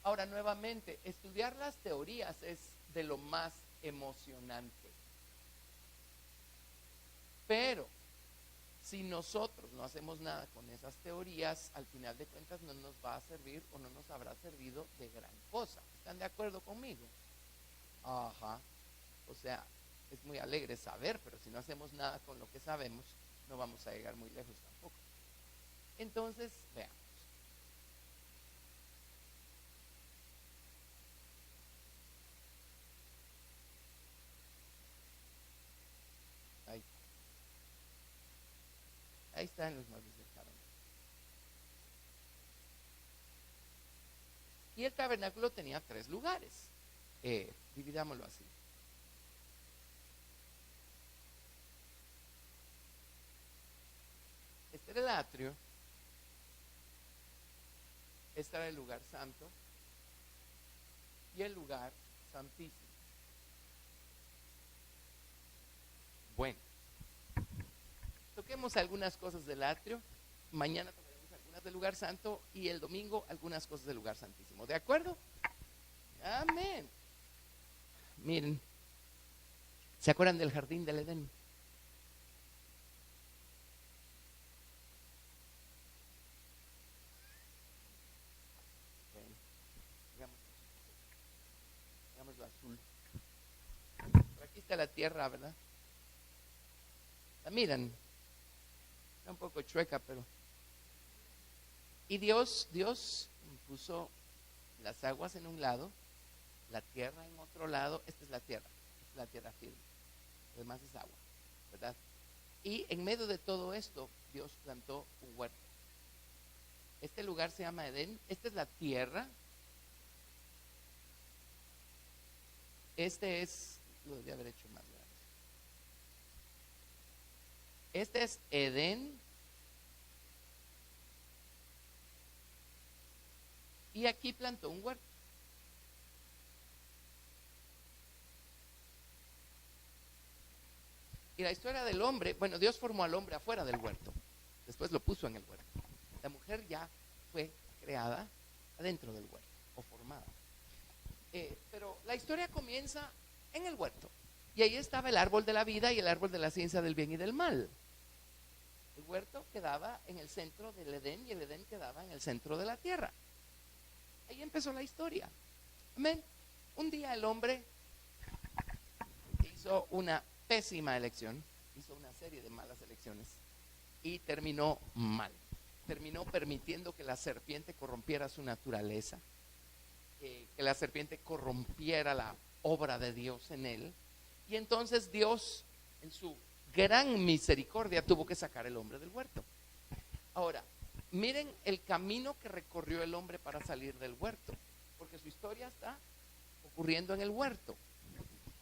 Ahora, nuevamente, estudiar las teorías es de lo más emocionante. Pero, si nosotros no hacemos nada con esas teorías, al final de cuentas no nos va a servir o no nos habrá servido de gran cosa. ¿Están de acuerdo conmigo? Ajá. O sea, es muy alegre saber, pero si no hacemos nada con lo que sabemos, no vamos a llegar muy lejos tampoco. Entonces, veamos. Ahí están los muebles del tabernáculo. Y el tabernáculo tenía 3 lugares. Dividámoslo así. Este era el atrio. Este era el lugar santo. Y el lugar santísimo. Bueno, toquemos algunas cosas del atrio. Mañana tocaremos algunas del lugar santo. Y el domingo algunas cosas del lugar santísimo. ¿De acuerdo? Amén. Miren, ¿se acuerdan del jardín del Edén? Bueno, digámoslo azul. Por aquí está la tierra, ¿verdad? La miran. Está un poco chueca, pero... Y Dios puso las aguas en un lado, la tierra en otro lado. Esta es la tierra firme. Además es agua, ¿verdad? Y en medio de todo esto, Dios plantó un huerto. Este lugar se llama Edén. Esta es la tierra. Este es, lo debía haber hecho más grande. Este es Edén. Y aquí plantó un huerto. Y la historia del hombre, bueno, Dios formó al hombre afuera del huerto. Después lo puso en el huerto. La mujer ya fue creada adentro del huerto, o formada. Pero la historia comienza en el huerto. Y ahí estaba el árbol de la vida y el árbol de la ciencia del bien y del mal. El huerto quedaba en el centro del Edén y el Edén quedaba en el centro de la tierra. Ahí empezó la historia. Amén. Un día el hombre hizo una pésima elección, hizo una serie de malas elecciones y terminó mal. Terminó permitiendo que la serpiente corrompiera su naturaleza, que la serpiente corrompiera la obra de Dios en él. Y entonces Dios, en su gran misericordia, tuvo que sacar el hombre del huerto. Ahora, miren el camino que recorrió el hombre para salir del huerto, porque su historia está ocurriendo en el huerto.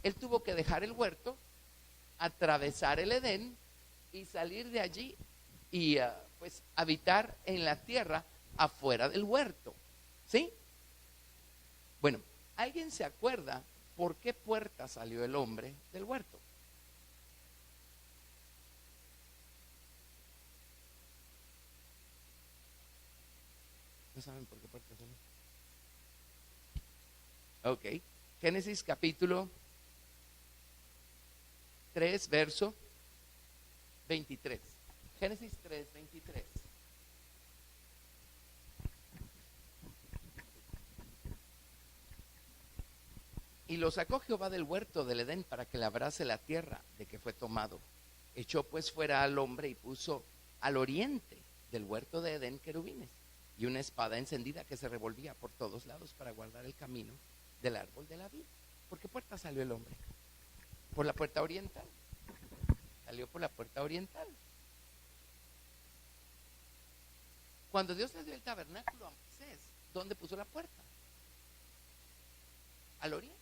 Él tuvo que dejar el huerto, atravesar el Edén y salir de allí y pues habitar en la tierra afuera del huerto. ¿Sí? Bueno, ¿alguien se acuerda por qué puerta salió el hombre del huerto? ¿No saben por qué puerta salió? Ok. Génesis capítulo 3, verso 23. Génesis 3, 23. Y lo sacó Jehová del huerto del Edén para que labrase la tierra de que fue tomado. Echó pues fuera al hombre y puso al oriente del huerto de Edén querubines y una espada encendida que se revolvía por todos lados para guardar el camino del árbol de la vida. ¿Por qué puerta salió el hombre? Por la puerta oriental. Salió por la puerta oriental. Cuando Dios le dio el tabernáculo a Moisés, ¿dónde puso la puerta? Al oriente.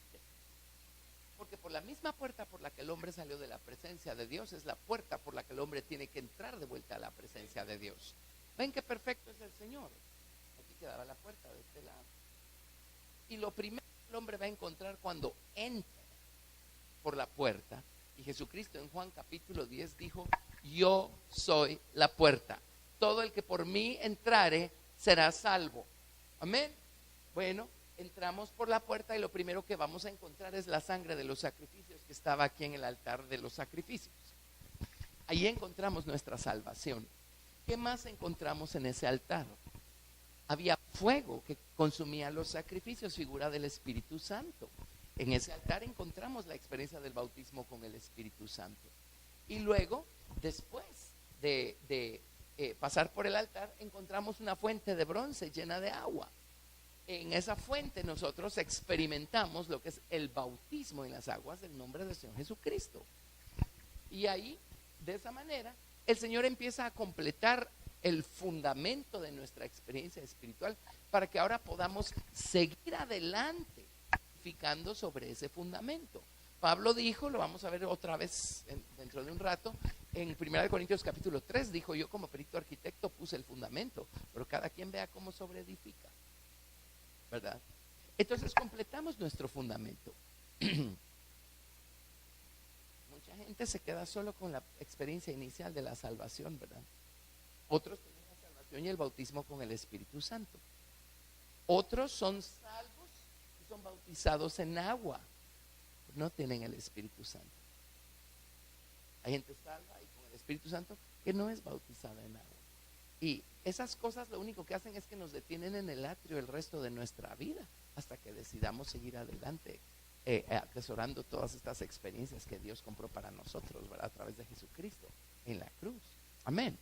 Porque por la misma puerta por la que el hombre salió de la presencia de Dios es la puerta por la que el hombre tiene que entrar de vuelta a la presencia de Dios. ¿Ven qué perfecto es el Señor? Aquí quedaba la puerta de este lado. Y lo primero que el hombre va a encontrar cuando entra por la puerta, y Jesucristo en Juan capítulo 10 dijo: yo soy la puerta, todo el que por mí entrare será salvo. Amén. Bueno, entramos por la puerta y lo primero que vamos a encontrar es la sangre de los sacrificios que estaba aquí en el altar de los sacrificios. Ahí encontramos nuestra salvación. ¿Qué más encontramos en ese altar? Había fuego que consumía los sacrificios, figura del Espíritu Santo. En ese altar encontramos la experiencia del bautismo con el Espíritu Santo. Y luego, después de pasar por el altar, encontramos una fuente de bronce llena de agua. En esa fuente nosotros experimentamos lo que es el bautismo en las aguas del nombre del Señor Jesucristo. Y ahí, de esa manera, el Señor empieza a completar el fundamento de nuestra experiencia espiritual para que ahora podamos seguir adelante, edificando sobre ese fundamento. Pablo dijo, lo vamos a ver otra vez dentro de un rato, en 1 Corintios capítulo 3, dijo: yo como perito arquitecto puse el fundamento, pero cada quien vea cómo sobreedifica. ¿Verdad? Entonces completamos nuestro fundamento. Mucha gente se queda solo con la experiencia inicial de la salvación, ¿verdad? Otros tienen la salvación y el bautismo con el Espíritu Santo. Otros son salvos y son bautizados en agua, pero no tienen el Espíritu Santo. Hay gente salva y con el Espíritu Santo que no es bautizada en agua. Y esas cosas lo único que hacen es que nos detienen en el atrio el resto de nuestra vida hasta que decidamos seguir adelante, atesorando todas estas experiencias que Dios compró para nosotros, ¿verdad? A través de Jesucristo en la cruz. Amén.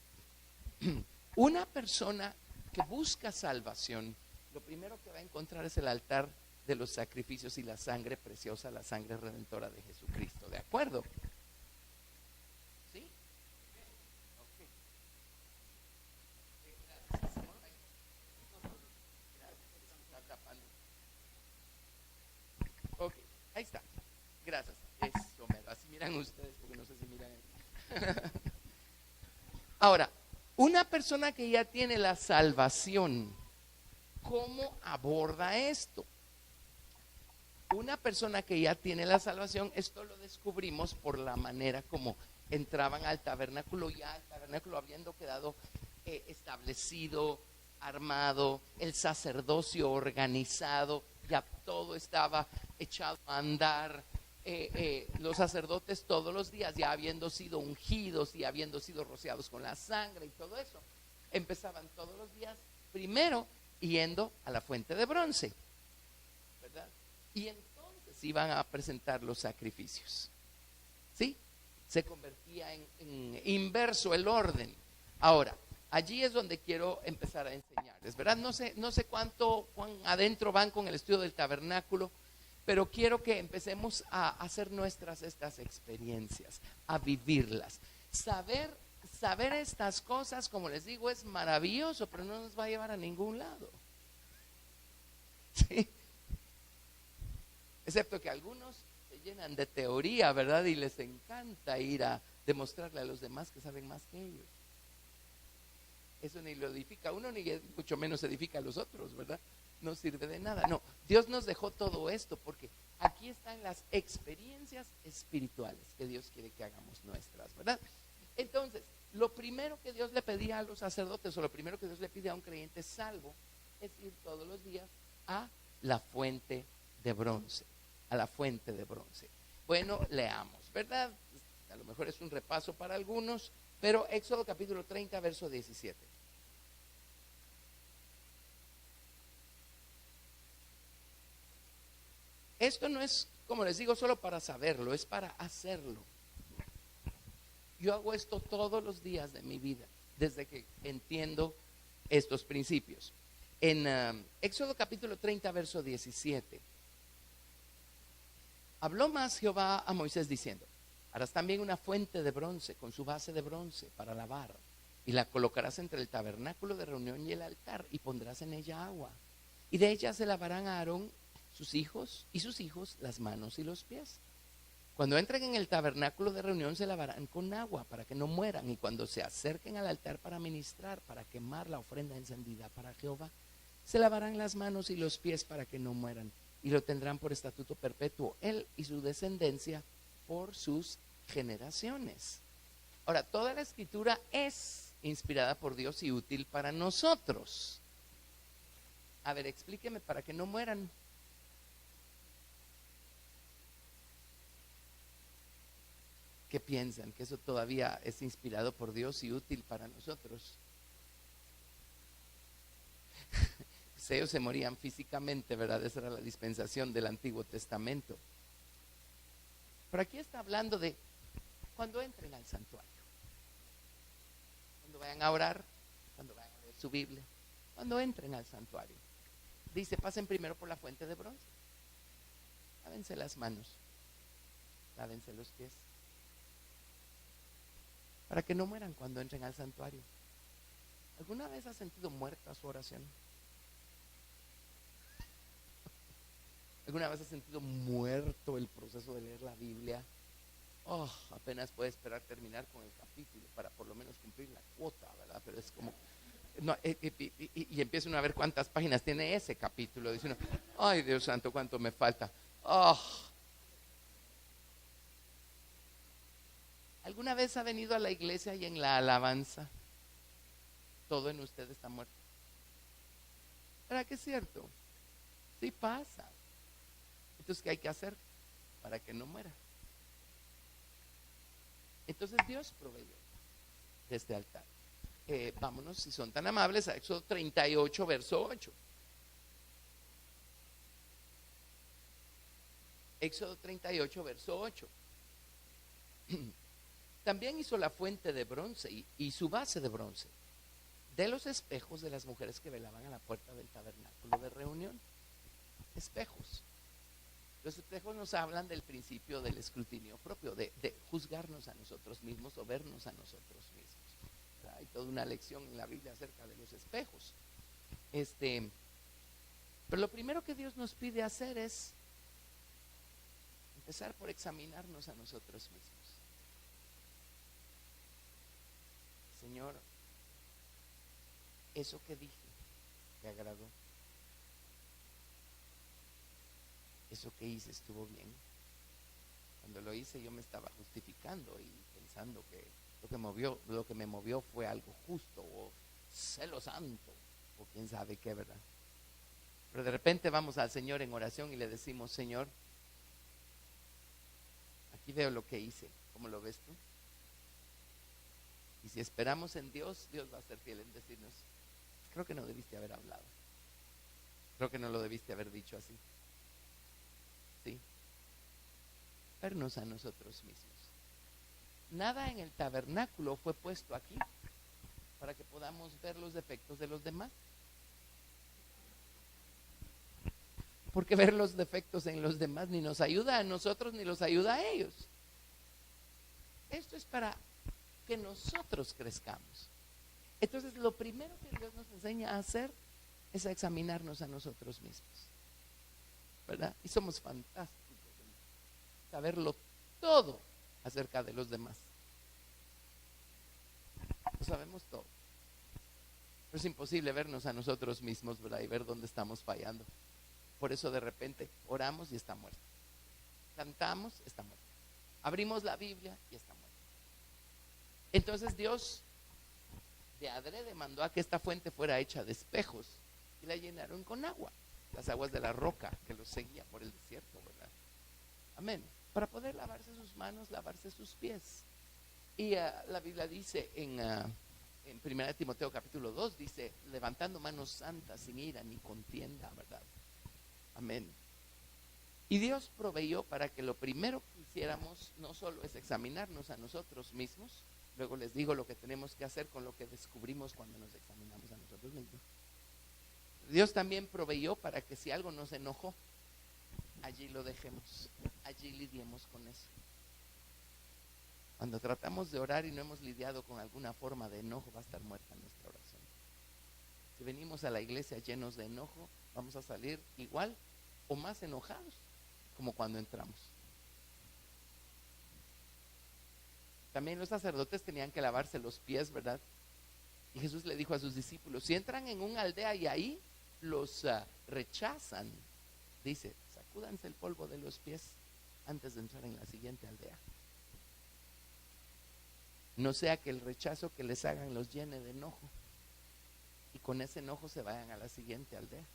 Una persona que busca salvación, lo primero que va a encontrar es el altar de los sacrificios y la sangre preciosa, la sangre redentora de Jesucristo. ¿De acuerdo? ¿Sí? Ok. Ok, ahí está. Gracias. Eso, así miran ustedes, porque no sé si miran. Ahora, una persona que ya tiene la salvación, ¿cómo aborda esto? Una persona que ya tiene la salvación, esto lo descubrimos por la manera como entraban al tabernáculo, ya el tabernáculo habiendo quedado establecido, armado, el sacerdocio organizado, ya todo estaba echado a andar. Los sacerdotes todos los días, ya habiendo sido ungidos y habiendo sido rociados con la sangre y todo eso, empezaban todos los días primero yendo a la fuente de bronce, ¿verdad? Y entonces iban a presentar los sacrificios. ¿Sí? Se convertía en inverso el orden. Ahora, allí es donde quiero empezar a enseñarles, ¿verdad? No sé cuán adentro van con el estudio del tabernáculo, pero quiero que empecemos a hacer nuestras estas experiencias, a vivirlas. Saber estas cosas, como les digo, es maravilloso, pero no nos va a llevar a ningún lado. ¿Sí? Excepto que algunos se llenan de teoría, ¿verdad? Y les encanta ir a demostrarle a los demás que saben más que ellos. Eso ni lo edifica a uno, ni mucho menos edifica a los otros, ¿verdad? No sirve de nada. No, Dios nos dejó todo esto porque aquí están las experiencias espirituales que Dios quiere que hagamos nuestras, ¿verdad? Entonces, lo primero que Dios le pedía a los sacerdotes, o lo primero que Dios le pide a un creyente salvo, es ir todos los días a la fuente de bronce, a la fuente de bronce. Bueno, leamos, ¿verdad? A lo mejor es un repaso para algunos, pero Éxodo capítulo 30, verso 17. esto no es, como les digo, solo para saberlo, es para hacerlo. Yo hago esto todos los días de mi vida, desde que entiendo estos principios. En Éxodo capítulo 30, verso 17, habló más Jehová a Moisés diciendo: harás también una fuente de bronce con su base de bronce para lavar, y la colocarás entre el tabernáculo de reunión y el altar, y pondrás en ella agua, y de ella se lavarán a Aarón, sus hijos y sus hijos, las manos y los pies. Cuando entren en el tabernáculo de reunión se lavarán con agua para que no mueran, y cuando se acerquen al altar para ministrar, para quemar la ofrenda encendida para Jehová, se lavarán las manos y los pies para que no mueran, y lo tendrán por estatuto perpetuo, él y su descendencia por sus generaciones. Ahora, toda la escritura es inspirada por Dios y útil para nosotros. A ver, explíqueme, para que no mueran. ¿Qué piensan? ¿Que eso todavía es inspirado por Dios y útil para nosotros? Ellos se morían físicamente, ¿verdad? Esa era la dispensación del Antiguo Testamento. Pero aquí está hablando de cuando entren al santuario, cuando vayan a orar, cuando vayan a leer su Biblia, cuando entren al santuario. Dice, pasen primero por la fuente de bronce, lávense las manos, lávense los pies, para que no mueran cuando entren al santuario. ¿Alguna vez has sentido muerta su oración? ¿Alguna vez has sentido muerto el proceso de leer la Biblia? Oh, apenas puede esperar terminar con el capítulo para por lo menos cumplir la cuota, ¿verdad? Pero es como, no, y empieza uno a ver cuántas páginas tiene ese capítulo. Dice uno, ay Dios santo, cuánto me falta. Oh. ¿Alguna vez ha venido a la iglesia y en la alabanza todo en usted está muerto? ¿Verdad que es cierto? Sí pasa. Entonces, ¿qué hay que hacer para que no muera? Entonces Dios proveyó de este altar. Vámonos, si son tan amables, a Éxodo 38, verso 8. Éxodo 38, verso 8. También hizo la fuente de bronce y su base de bronce de los espejos de las mujeres que velaban a la puerta del tabernáculo de reunión. Espejos. Los espejos nos hablan del principio del escrutinio propio, de juzgarnos a nosotros mismos o vernos a nosotros mismos. Hay toda una lección en la Biblia acerca de los espejos. Pero lo primero que Dios nos pide hacer es empezar por examinarnos a nosotros mismos. Señor, eso que dije, ¿te agradó? Eso que hice estuvo bien. Cuando lo hice yo me estaba justificando y pensando que lo que me movió fue algo justo o celo santo o quién sabe qué, ¿verdad? Pero de repente vamos al Señor en oración y le decimos, Señor, aquí veo lo que hice, ¿cómo lo ves tú? Y si esperamos en Dios, Dios va a ser fiel en decirnos, creo que no debiste haber hablado, creo que no lo debiste haber dicho así. ¿Sí? Vernos a nosotros mismos. Nada en el tabernáculo fue puesto aquí para que podamos ver los defectos de los demás. Porque ver los defectos en los demás ni nos ayuda a nosotros ni los ayuda a ellos. Esto es para que nosotros crezcamos. Entonces, lo primero que Dios nos enseña a hacer es a examinarnos a nosotros mismos, ¿verdad? Y somos fantásticos en saberlo todo acerca de los demás. Lo sabemos todo. Pero es imposible vernos a nosotros mismos, ¿verdad? Y ver dónde estamos fallando. Por eso de repente oramos y está muerto. Cantamos, está muerto. Abrimos la Biblia y está muerto. Entonces Dios de adrede mandó a que esta fuente fuera hecha de espejos y la llenaron con agua, las aguas de la roca que los seguía por el desierto, ¿verdad? Amén. Para poder lavarse sus manos, lavarse sus pies. Y la Biblia dice en 1 Timoteo capítulo 2, dice, levantando manos santas sin ira ni contienda, ¿verdad? Amén. Y Dios proveyó para que lo primero que hiciéramos no solo es examinarnos a nosotros mismos, luego les digo lo que tenemos que hacer con lo que descubrimos cuando nos examinamos a nosotros mismos. Dios también proveyó para que si algo nos enojó, allí lo dejemos, allí lidiemos con eso. Cuando tratamos de orar y no hemos lidiado con alguna forma de enojo, va a estar muerta nuestra oración. Si venimos a la iglesia llenos de enojo, vamos a salir igual o más enojados como cuando entramos. También los sacerdotes tenían que lavarse los pies, ¿verdad? Y Jesús le dijo a sus discípulos, si entran en una aldea y ahí los rechazan, dice, sacúdanse el polvo de los pies antes de entrar en la siguiente aldea. No sea que el rechazo que les hagan los llene de enojo y con ese enojo se vayan a la siguiente aldea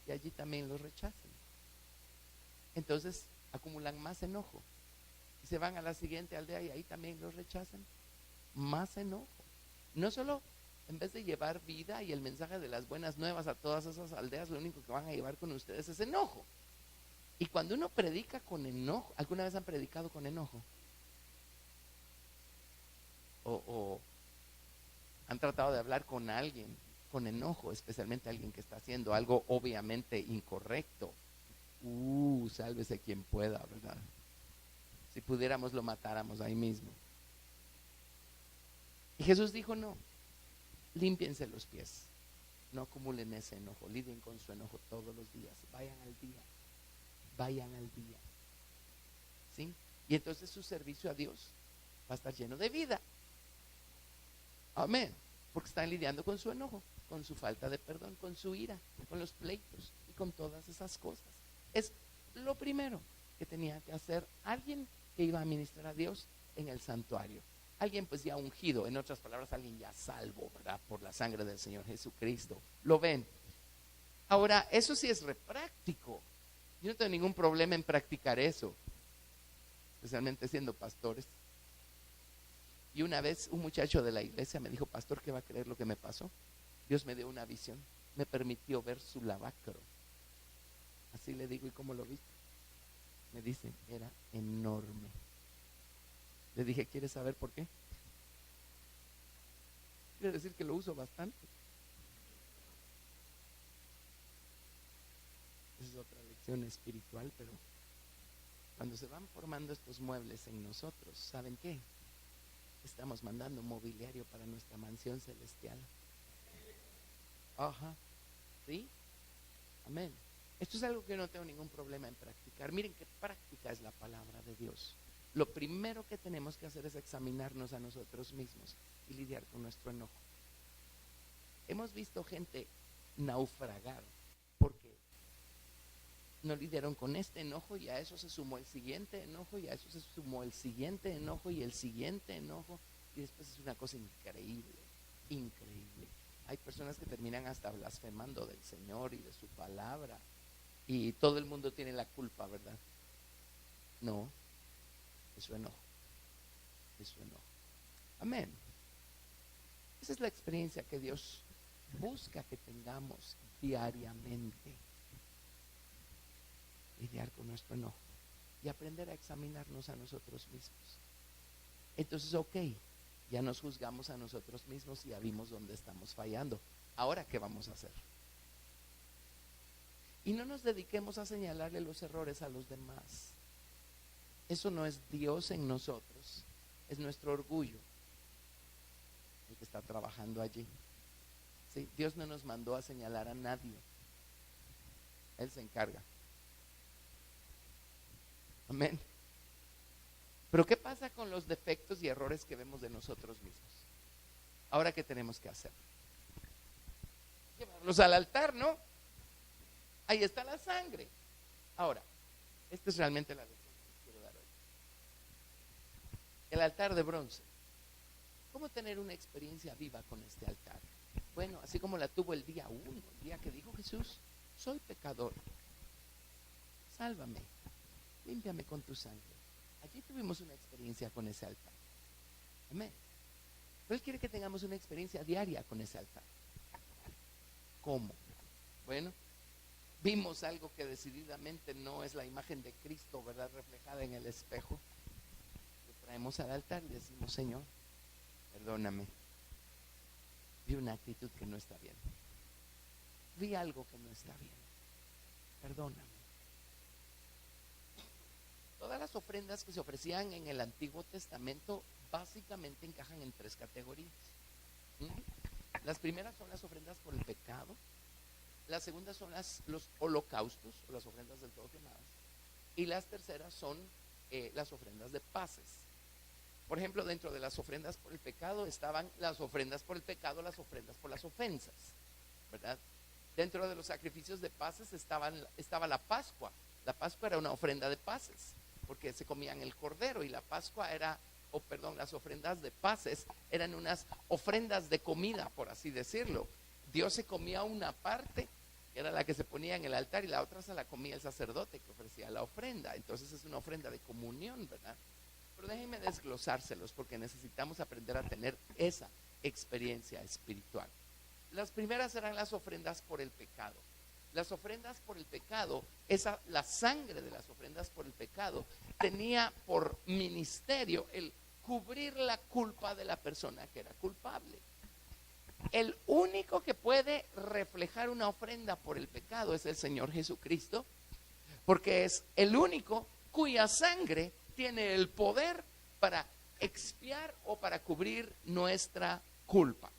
y allí también los rechacen. Entonces acumulan más enojo y se van a la siguiente aldea y ahí también los rechazan. Más enojo. No solo en vez de llevar vida y el mensaje de las buenas nuevas a todas esas aldeas, lo único que van a llevar con ustedes es enojo. Y cuando uno predica con enojo, ¿alguna vez han predicado con enojo? O han tratado de hablar con alguien con enojo, especialmente alguien que está haciendo algo obviamente incorrecto. Sálvese quien pueda, ¿verdad? Si pudiéramos lo matáramos ahí mismo. Y Jesús dijo, no, límpiense los pies, no acumulen ese enojo, lidien con su enojo todos los días, vayan al día, ¿sí? Y entonces su servicio a Dios va a estar lleno de vida. Amén. Porque están lidiando con su enojo, con su falta de perdón, con su ira, con los pleitos y con todas esas cosas. Es lo primero que tenía que hacer alguien que iba a ministrar a Dios en el santuario. Alguien pues ya ungido, en otras palabras, alguien ya salvo, ¿verdad? Por la sangre del Señor Jesucristo. ¿Lo ven? Ahora, eso sí es práctico. Yo no tengo ningún problema en practicar eso, especialmente siendo pastores. Y una vez un muchacho de la iglesia me dijo, pastor, ¿qué va a creer lo que me pasó? Dios me dio una visión, me permitió ver su lavacro. Así le digo, ¿y cómo lo viste? Me dice, era enorme. Le dije, ¿quieres saber por qué? Quiere decir que lo uso bastante. Esa es otra lección espiritual, pero cuando se van formando estos muebles en nosotros, ¿saben qué? Estamos mandando mobiliario para nuestra mansión celestial. Ajá, ¿sí? Amén. Esto es algo que no tengo ningún problema en practicar. Miren qué práctica es la palabra de Dios. Lo primero que tenemos que hacer es examinarnos a nosotros mismos y lidiar con nuestro enojo. Hemos visto gente naufragar porque no lidiaron con este enojo y a eso se sumó el siguiente enojo y a eso se sumó el siguiente enojo y el siguiente enojo y después es una cosa increíble, increíble. Hay personas que terminan hasta blasfemando del Señor y de su palabra y todo el mundo tiene la culpa, ¿verdad? No, es su enojo, es su enojo. Amén. Esa es la experiencia que Dios busca que tengamos diariamente. Lidiar con nuestro enojo y aprender a examinarnos a nosotros mismos. Entonces, ok, ya nos juzgamos a nosotros mismos y ya vimos dónde estamos fallando. Ahora, ¿qué vamos a hacer? Y no nos dediquemos a señalarle los errores a los demás. Eso no es Dios en nosotros, es nuestro orgullo el que está trabajando allí. ¿Sí? Dios no nos mandó a señalar a nadie, Él se encarga. Amén. Pero ¿qué pasa con los defectos y errores que vemos de nosotros mismos? Ahora, ¿qué tenemos que hacer? Llevarlos al altar, ¿no? Ahí está la sangre. Ahora, esta es realmente la lección que les quiero dar hoy. El altar de bronce. ¿Cómo tener una experiencia viva con este altar? Bueno, así como la tuvo el día 1, el día que dijo Jesús, soy pecador, sálvame, límpiame con tu sangre. Allí tuvimos una experiencia con ese altar. Amén. Pero Él quiere que tengamos una experiencia diaria con ese altar. ¿Cómo? Bueno, vimos algo que decididamente no es la imagen de Cristo, ¿verdad? Reflejada en el espejo, lo traemos al altar y decimos: Señor, perdóname, vi una actitud que no está bien, vi algo que no está bien, perdóname. Todas las ofrendas que se ofrecían en el Antiguo Testamento básicamente encajan en tres categorías. Las primeras son las ofrendas por el pecado, las segundas son los holocaustos o las ofrendas del todo quemadas, y las terceras son las ofrendas de paces. Por ejemplo, dentro de las ofrendas por el pecado estaban las ofrendas por el pecado, las ofrendas por las ofensas, ¿verdad? Dentro de los sacrificios de paces estaba la Pascua. La Pascua era una ofrenda de paces, porque se comían el cordero, y la Pascua las ofrendas de paces eran unas ofrendas de comida, por así decirlo. Dios se comía una parte, que era la que se ponía en el altar, y la otra se la comía el sacerdote que ofrecía la ofrenda. Entonces es una ofrenda de comunión, ¿verdad? Pero déjenme desglosárselos, porque necesitamos aprender a tener esa experiencia espiritual. Las primeras eran las ofrendas por el pecado. Las ofrendas por el pecado, la sangre de las ofrendas por el pecado tenía por ministerio el cubrir la culpa de la persona que era culpable. El único que puede reflejar una ofrenda por el pecado es el Señor Jesucristo, porque es el único cuya sangre tiene el poder para expiar o para cubrir nuestra culpa.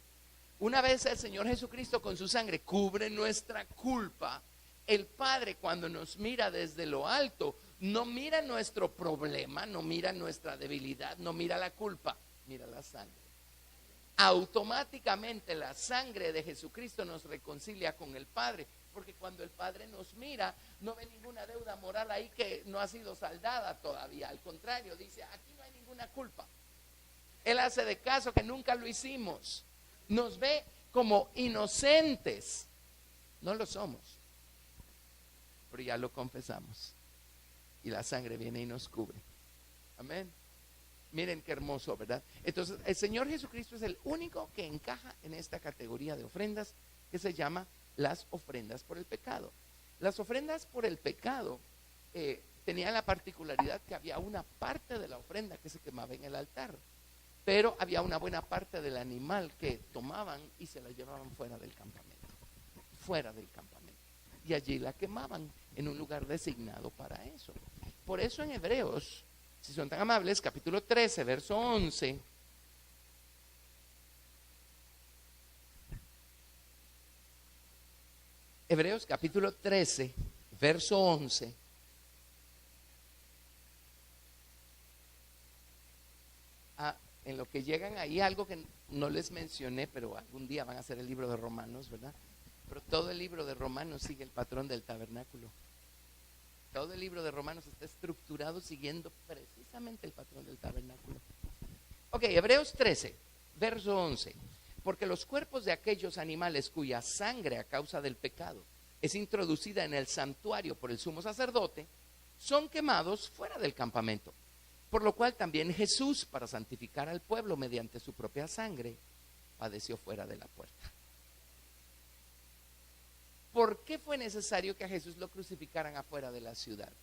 Una vez el Señor Jesucristo con su sangre cubre nuestra culpa, el Padre, cuando nos mira desde lo alto, no mira nuestro problema, no mira nuestra debilidad, no mira la culpa, mira la sangre. Automáticamente la sangre de Jesucristo nos reconcilia con el Padre, porque cuando el Padre nos mira, no ve ninguna deuda moral ahí que no ha sido saldada todavía. Al contrario, dice: aquí no hay ninguna culpa. Él hace de caso que nunca lo hicimos. Nos ve como inocentes. No lo somos, pero ya lo confesamos, y la sangre viene y nos cubre. Amén. Miren qué hermoso, ¿verdad? Entonces el Señor Jesucristo es el único que encaja en esta categoría de ofrendas que se llama las ofrendas por el pecado. Las ofrendas por el pecado tenían la particularidad que había una parte de la ofrenda que se quemaba en el altar, pero había una buena parte del animal que tomaban y se la llevaban fuera del campamento, y allí la quemaban en un lugar designado para eso. Por eso en Hebreos, si son tan amables, capítulo 13, verso 11. Hebreos capítulo 13, verso 11. En lo que llegan ahí, algo que no les mencioné, pero algún día van a hacer el libro de Romanos, ¿verdad? Pero todo el libro de Romanos sigue el patrón del tabernáculo. Todo el libro de Romanos está estructurado siguiendo precisamente el patrón del tabernáculo. Ok, Hebreos 13, verso 11. Porque los cuerpos de aquellos animales cuya sangre a causa del pecado es introducida en el santuario por el sumo sacerdote, son quemados fuera del campamento. Por lo cual también Jesús, para santificar al pueblo mediante su propia sangre, padeció fuera de la puerta. ¿Por qué fue necesario que a Jesús lo crucificaran afuera de la ciudad?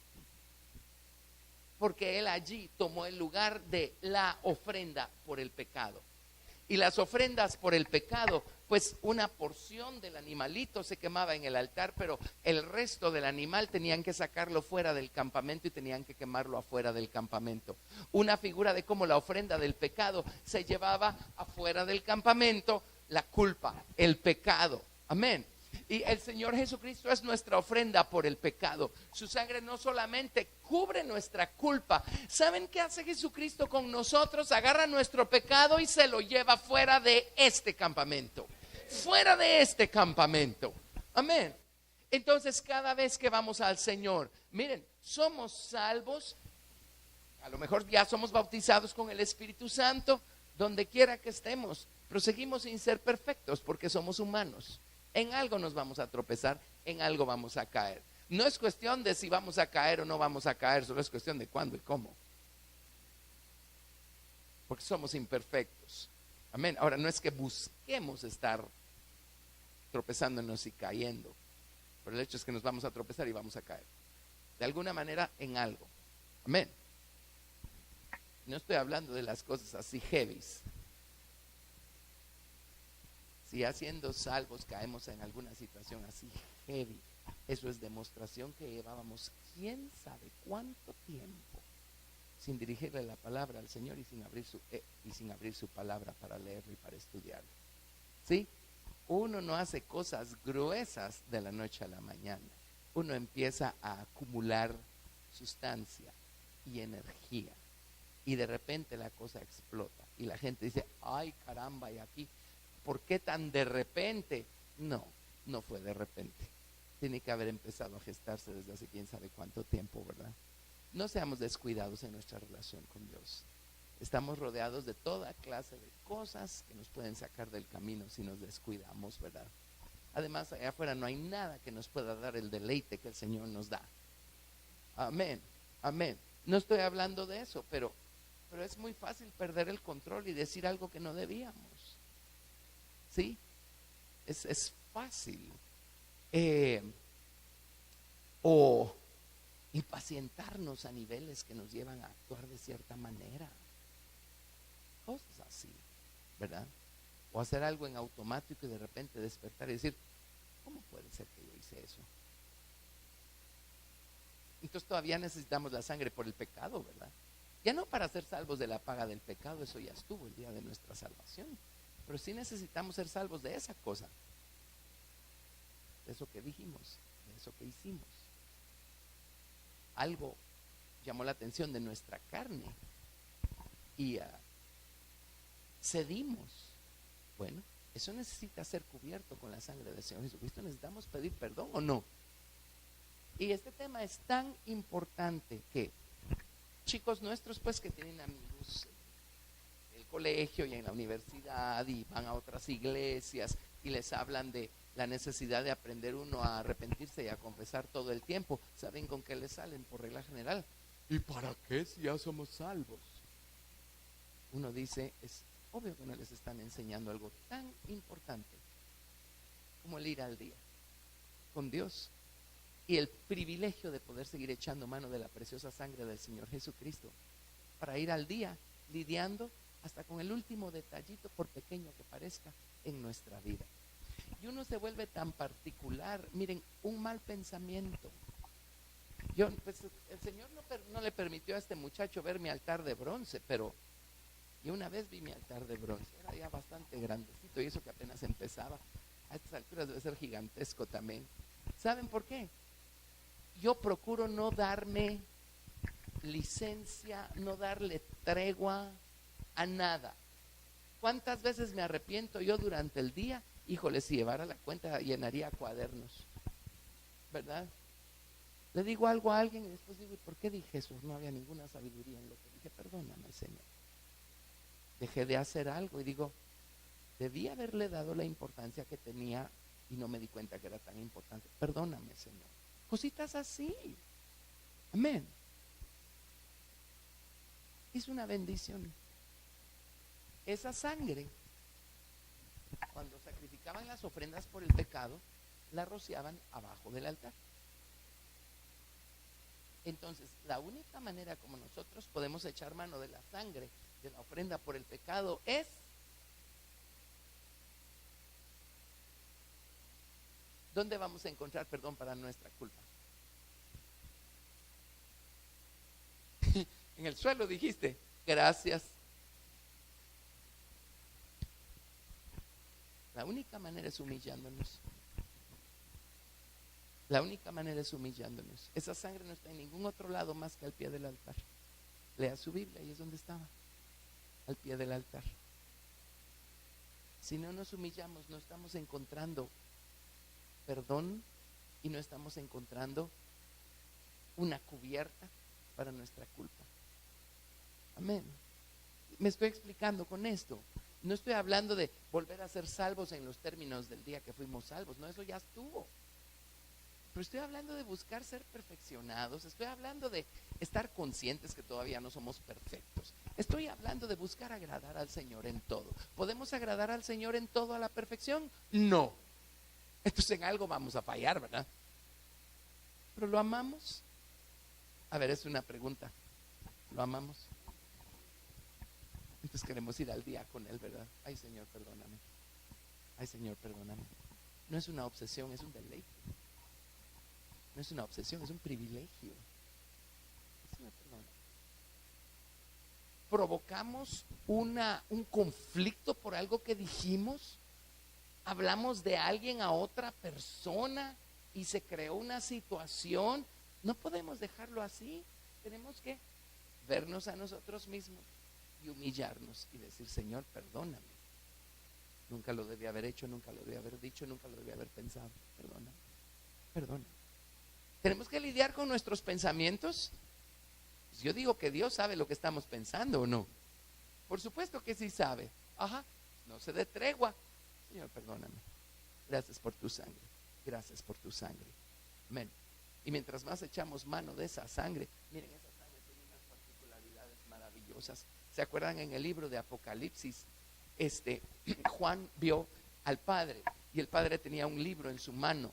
Porque Él allí tomó el lugar de la ofrenda por el pecado. Y las ofrendas por el pecado, pues una porción del animalito se quemaba en el altar, pero el resto del animal tenían que sacarlo fuera del campamento y tenían que quemarlo afuera del campamento. Una figura de cómo la ofrenda del pecado se llevaba afuera del campamento, la culpa, el pecado. Amén. Y el Señor Jesucristo es nuestra ofrenda por el pecado. Su sangre no solamente cubre nuestra culpa. ¿Saben qué hace Jesucristo con nosotros? Agarra nuestro pecado y se lo lleva fuera de este campamento. Fuera de este campamento. Amén. Entonces, cada vez que vamos al Señor, miren, somos salvos. A lo mejor ya somos bautizados con el Espíritu Santo, donde quiera que estemos. Pero seguimos sin ser perfectos porque somos humanos. En algo nos vamos a tropezar, en algo vamos a caer. No es cuestión de si vamos a caer o no vamos a caer, solo es cuestión de cuándo y cómo. Porque somos imperfectos. Amén. Ahora, no es que busquemos estar tropezándonos y cayendo. Pero el hecho es que nos vamos a tropezar y vamos a caer. De alguna manera en algo. Amén. No estoy hablando de las cosas así heavies. Si haciendo salvos caemos en alguna situación así heavy, eso es demostración que llevábamos quién sabe cuánto tiempo sin dirigirle la palabra al Señor y sin abrir su palabra para leerlo y para estudiarlo. ¿Sí? Uno no hace cosas gruesas de la noche a la mañana. Uno empieza a acumular sustancia y energía y de repente la cosa explota y la gente dice, ay caramba, y aquí, ¿por qué tan de repente? No, no fue de repente. Tiene que haber empezado a gestarse desde hace quién sabe cuánto tiempo, ¿verdad? No seamos descuidados en nuestra relación con Dios. Estamos rodeados de toda clase de cosas que nos pueden sacar del camino si nos descuidamos, ¿verdad? Además, allá afuera no hay nada que nos pueda dar el deleite que el Señor nos da. Amén, amén. No estoy hablando de eso, pero es muy fácil perder el control y decir algo que no debíamos. ¿Sí? Es fácil. O impacientarnos a niveles que nos llevan a actuar de cierta manera. Cosas así, ¿verdad? O hacer algo en automático y de repente despertar y decir, ¿cómo puede ser que yo hice eso? Entonces todavía necesitamos la sangre por el pecado, ¿verdad? Ya no para ser salvos de la paga del pecado, eso ya estuvo el día de nuestra salvación. Pero sí necesitamos ser salvos de esa cosa, de eso que dijimos, de eso que hicimos. Algo llamó la atención de nuestra carne y cedimos. Bueno, eso necesita ser cubierto con la sangre del Señor Jesucristo. Necesitamos pedir perdón o no. Y este tema es tan importante que chicos nuestros pues que tienen amigos en el colegio y en la universidad y van a otras iglesias y les hablan de la necesidad de aprender uno a arrepentirse y a confesar todo el tiempo, ¿saben con qué les salen por regla general? ¿Y para qué si ya somos salvos? Uno dice, es obvio que no les están enseñando algo tan importante como el ir al día con Dios y el privilegio de poder seguir echando mano de la preciosa sangre del Señor Jesucristo para ir al día lidiando hasta con el último detallito, por pequeño que parezca, en nuestra vida. Y uno se vuelve tan particular. Miren, un mal pensamiento. Pues, el Señor no le permitió a este muchacho ver mi altar de bronce, pero yo una vez vi mi altar de bronce. Era ya bastante grandecito y eso que apenas empezaba. A estas alturas debe ser gigantesco también. ¿Saben por qué? Yo procuro no darme licencia, no darle tregua a nada. ¿Cuántas veces me arrepiento yo durante el día? Híjole, si llevara la cuenta llenaría cuadernos, ¿verdad? Le digo algo a alguien y después digo, ¿por qué dije eso? No había ninguna sabiduría en lo que dije. Perdóname, Señor. Dejé de hacer algo y digo, debí haberle dado la importancia que tenía y no me di cuenta que era tan importante. Perdóname, Señor. Cositas así. Amén. Es una bendición. Esa sangre, cuando sacrificaban las ofrendas por el pecado, la rociaban abajo del altar. Entonces, la única manera como nosotros podemos echar mano de la sangre de la ofrenda por el pecado es ¿dónde vamos a encontrar perdón para nuestra culpa? En el suelo dijiste, gracias. La única manera es humillándonos. La única manera es humillándonos. Esa sangre no está en ningún otro lado más que al pie del altar. Lea su Biblia, ahí es donde estaba, al pie del altar. Si no nos humillamos, no estamos encontrando perdón y no estamos encontrando una cubierta para nuestra culpa. Amén. Me estoy explicando con esto. No estoy hablando de volver a ser salvos en los términos del día que fuimos salvos. No, eso ya estuvo. Pero estoy hablando de buscar ser perfeccionados. Estoy hablando de estar conscientes que todavía no somos perfectos. Estoy hablando de buscar agradar al Señor en todo. ¿Podemos agradar al Señor en todo a la perfección? No. Entonces en algo vamos a fallar, ¿verdad? pero ¿lo amamos? A ver, es una pregunta. ¿Lo amamos? Entonces queremos ir al día con él, ¿verdad? Ay, Señor, perdóname. Ay, Señor, perdóname. No es una obsesión, es un deleite. No es una obsesión, es un privilegio. Señor, perdóname. Provocamos un conflicto por algo que dijimos. Hablamos de alguien a otra persona y se creó una situación. No podemos dejarlo así. Tenemos que vernos a nosotros mismos y humillarnos y decir: Señor, perdóname. Nunca lo debí haber hecho, nunca lo debí haber dicho, nunca lo debí haber pensado. Perdóname, perdóname. Tenemos que lidiar con nuestros pensamientos. Pues yo digo que Dios sabe lo que estamos pensando, ¿o no? Por supuesto que sí sabe. Ajá, no se dé tregua. Señor, perdóname. Gracias por tu sangre. Gracias por tu sangre. Amén. Y mientras más echamos mano de esa sangre, miren, esa sangre tiene unas particularidades maravillosas. ¿Se acuerdan en el libro de Apocalipsis? Juan vio al Padre y el Padre tenía un libro en su mano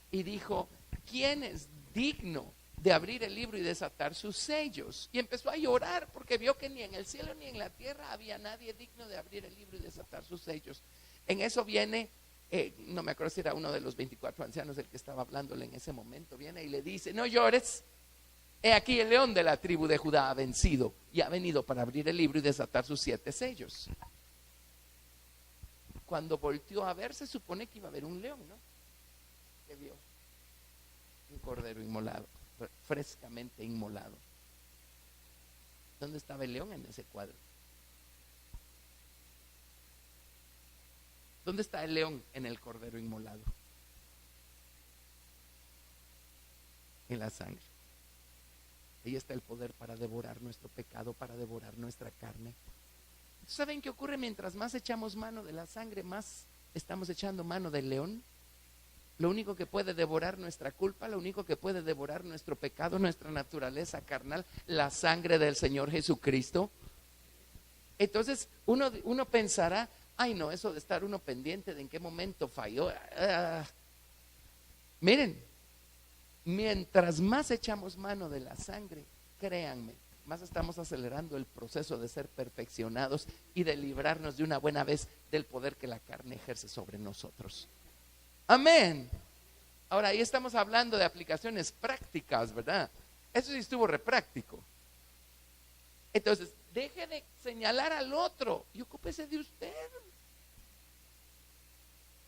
y dijo: ¿quién es digno de abrir el libro y desatar sus sellos? Y empezó a llorar porque vio que ni en el cielo ni en la tierra había nadie digno de abrir el libro y desatar sus sellos. En eso viene, no me acuerdo si era uno de los 24 ancianos el que estaba hablándole en ese momento, viene y le dice: no llores, he aquí el león de la tribu de Judá ha vencido y ha venido para abrir el libro y desatar sus 7 sellos. Cuando volteó a ver, se supone que iba a haber un león, ¿no? ¿Qué vio? Un cordero inmolado, frescamente inmolado. ¿Dónde estaba el león en ese cuadro? ¿Dónde está el león en el cordero inmolado? En la sangre. Ahí está el poder para devorar nuestro pecado, para devorar nuestra carne. ¿Saben qué ocurre? Mientras más echamos mano de la sangre, más estamos echando mano del león. Lo único que puede devorar nuestra culpa, lo único que puede devorar nuestro pecado, nuestra naturaleza carnal, la sangre del Señor Jesucristo. Entonces uno pensará: ay, no, eso de estar uno pendiente de en qué momento falló. Miren, mientras más echamos mano de la sangre, créanme, más estamos acelerando el proceso de ser perfeccionados y de librarnos de una buena vez del poder que la carne ejerce sobre nosotros. Amén. Ahora, ahí estamos hablando de aplicaciones prácticas, ¿verdad? Eso sí estuvo repráctico. Entonces, deje de señalar al otro y ocúpese de usted.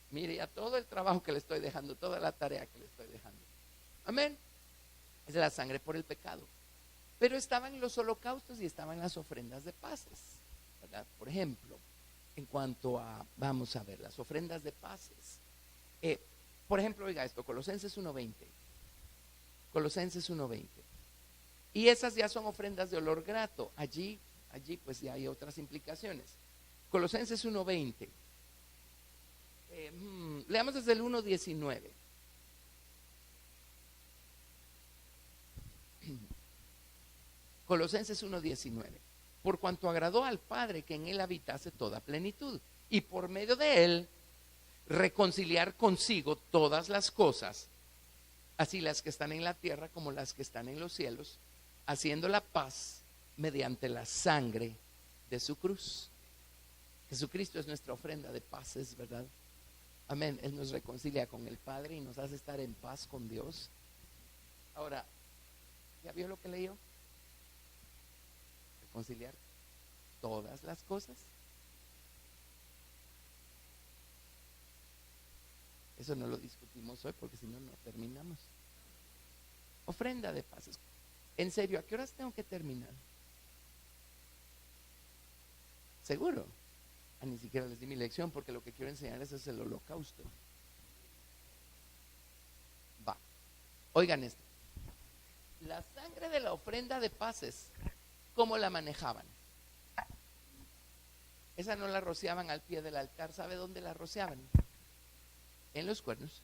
Mire ya todo el trabajo que le estoy dejando, toda la tarea que le estoy dejando. Amén. Es la sangre por el pecado. Pero estaban los holocaustos y estaban las ofrendas de paces, ¿verdad? Por ejemplo, en cuanto a, vamos a ver, las ofrendas de paces. Por ejemplo, oiga esto, Colosenses 1:20. Colosenses 1:20. Y esas ya son ofrendas de olor grato. Allí pues ya hay otras implicaciones. Colosenses 1:20. Leamos desde el 1:19. Colosenses 1:19. Por cuanto agradó al Padre que en él habitase toda plenitud, y por medio de él reconciliar consigo todas las cosas, así las que están en la tierra como las que están en los cielos, haciendo la paz mediante la sangre de su cruz. Jesucristo es nuestra ofrenda de paz, es verdad. Amén. Él nos reconcilia con el Padre y nos hace estar en paz con Dios. Ahora, ¿ya vio lo que leyó? Reconciliar todas las cosas. Eso no lo discutimos hoy porque si no, no terminamos. Ofrenda de paz. En serio, ¿a qué horas tengo que terminar? ¿Seguro? Ni siquiera les di mi lección porque lo que quiero enseñarles es el holocausto. Va. Oigan esto. La sangre de la ofrenda de paces, ¿cómo la manejaban? Esa no la rociaban al pie del altar. ¿Sabe dónde la rociaban? En los cuernos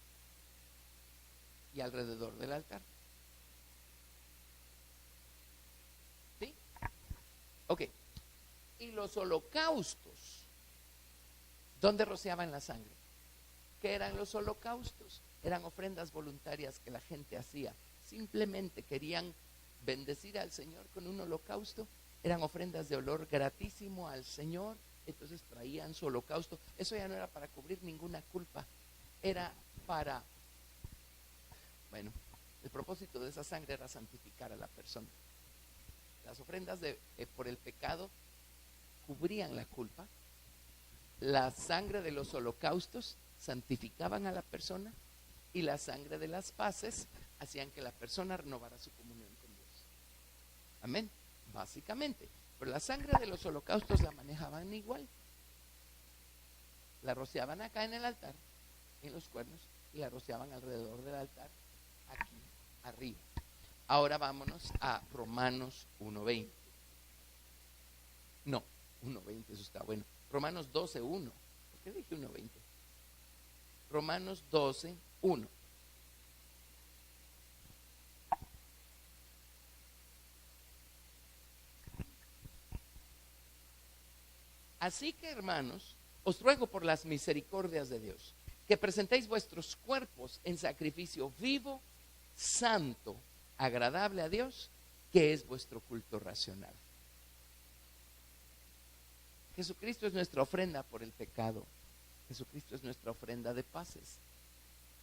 y alrededor del altar. ¿Sí? Ok. Y los holocaustos, ¿dónde rociaban la sangre? ¿Qué eran los holocaustos? Eran ofrendas voluntarias que la gente hacía simplemente querían bendecir al Señor con un holocausto. Eran ofrendas de olor gratísimo al Señor. Entonces traían su holocausto. Eso ya no era para cubrir ninguna culpa. Era para, bueno, el propósito de esa sangre era santificar a la persona. Las ofrendas por el pecado cubrían la culpa. La sangre de los holocaustos santificaban a la persona, y la sangre de las paces hacían que la persona renovara su comunión con Dios. Amén, básicamente. Pero la sangre de los holocaustos la manejaban igual. La rociaban acá en el altar, en los cuernos, y la rociaban alrededor del altar, aquí arriba. Ahora vámonos a Romanos 1:20. No, 1:20, eso está bueno. Romanos 12:1. ¿Por qué dije 1:20? Romanos 12:1. Así que, hermanos, os ruego por las misericordias de Dios, que presentéis vuestros cuerpos en sacrificio vivo, santo, agradable a Dios, que es vuestro culto racional. Jesucristo es nuestra ofrenda por el pecado. Jesucristo es nuestra ofrenda de paces.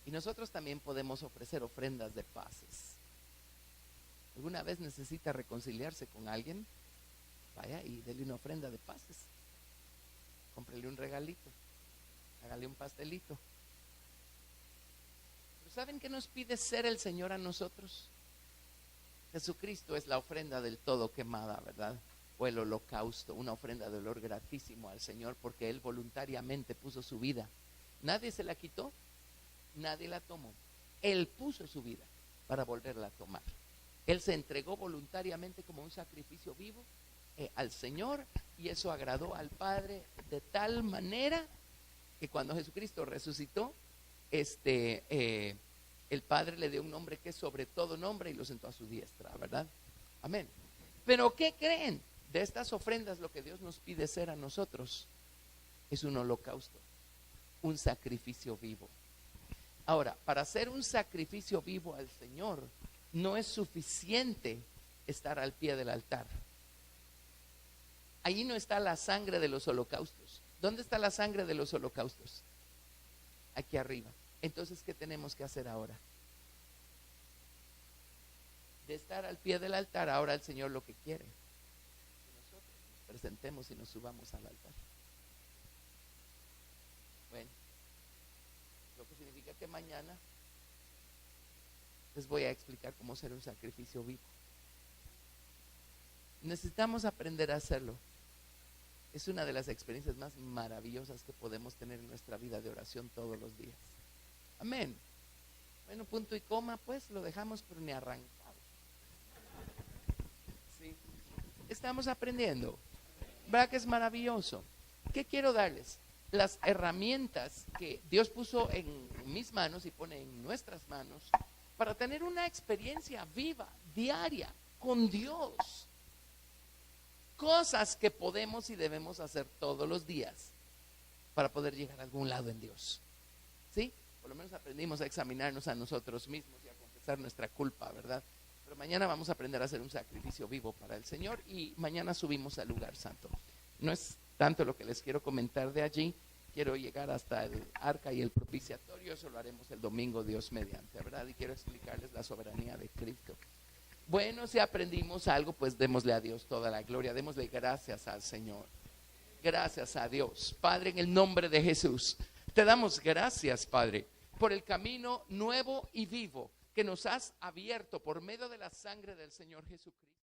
Y nosotros también podemos ofrecer ofrendas de paces. ¿Alguna vez necesita reconciliarse con alguien? Vaya y dele una ofrenda de paces. Cómprele un regalito, hágale un pastelito. ¿Pero saben qué nos pide ser el Señor a nosotros? Jesucristo es la ofrenda del todo quemada, ¿verdad? O el holocausto, una ofrenda de olor gratísimo al Señor, porque Él voluntariamente puso su vida. Nadie se la quitó, nadie la tomó. Él puso su vida para volverla a tomar. Él se entregó voluntariamente como un sacrificio vivo al Señor, y eso agradó al Padre de tal manera que cuando Jesucristo resucitó, el Padre le dio un nombre que es sobre todo nombre y lo sentó a su diestra, ¿verdad? Amén. Pero ¿qué creen? De estas ofrendas, lo que Dios nos pide ser a nosotros es un holocausto, un sacrificio vivo. Ahora, para hacer un sacrificio vivo al Señor, no es suficiente estar al pie del altar. Allí no está la sangre de los holocaustos. ¿Dónde está la sangre de los holocaustos? Aquí arriba. Entonces, ¿qué tenemos que hacer ahora? De estar al pie del altar, ahora el Señor lo que quiere, que nosotros nos presentemos y nos subamos al altar. Bueno, lo que significa que mañana les voy a explicar cómo hacer un sacrificio vivo. Necesitamos aprender a hacerlo. Es una de las experiencias más maravillosas que podemos tener en nuestra vida de oración todos los días. Amén. Bueno, punto y coma, pues lo dejamos, pero ni arrancado. Sí. Estamos aprendiendo. ¿Verdad que es maravilloso? ¿Qué quiero darles? Las herramientas que Dios puso en mis manos y pone en nuestras manos para tener una experiencia viva, diaria, con Dios. Cosas que podemos y debemos hacer todos los días para poder llegar a algún lado en Dios. ¿Sí? Por lo menos aprendimos a examinarnos a nosotros mismos y a confesar nuestra culpa, ¿verdad? Pero mañana vamos a aprender a hacer un sacrificio vivo para el Señor, y mañana subimos al lugar santo. No es tanto lo que les quiero comentar de allí. Quiero llegar hasta el arca y el propiciatorio. Eso lo haremos el domingo, Dios mediante, ¿verdad? Y quiero explicarles la soberanía de Cristo. Bueno, si aprendimos algo, pues démosle a Dios toda la gloria, démosle gracias al Señor. Gracias a Dios. Padre, en el nombre de Jesús, te damos gracias, Padre, por el camino nuevo y vivo que nos has abierto por medio de la sangre del Señor Jesucristo.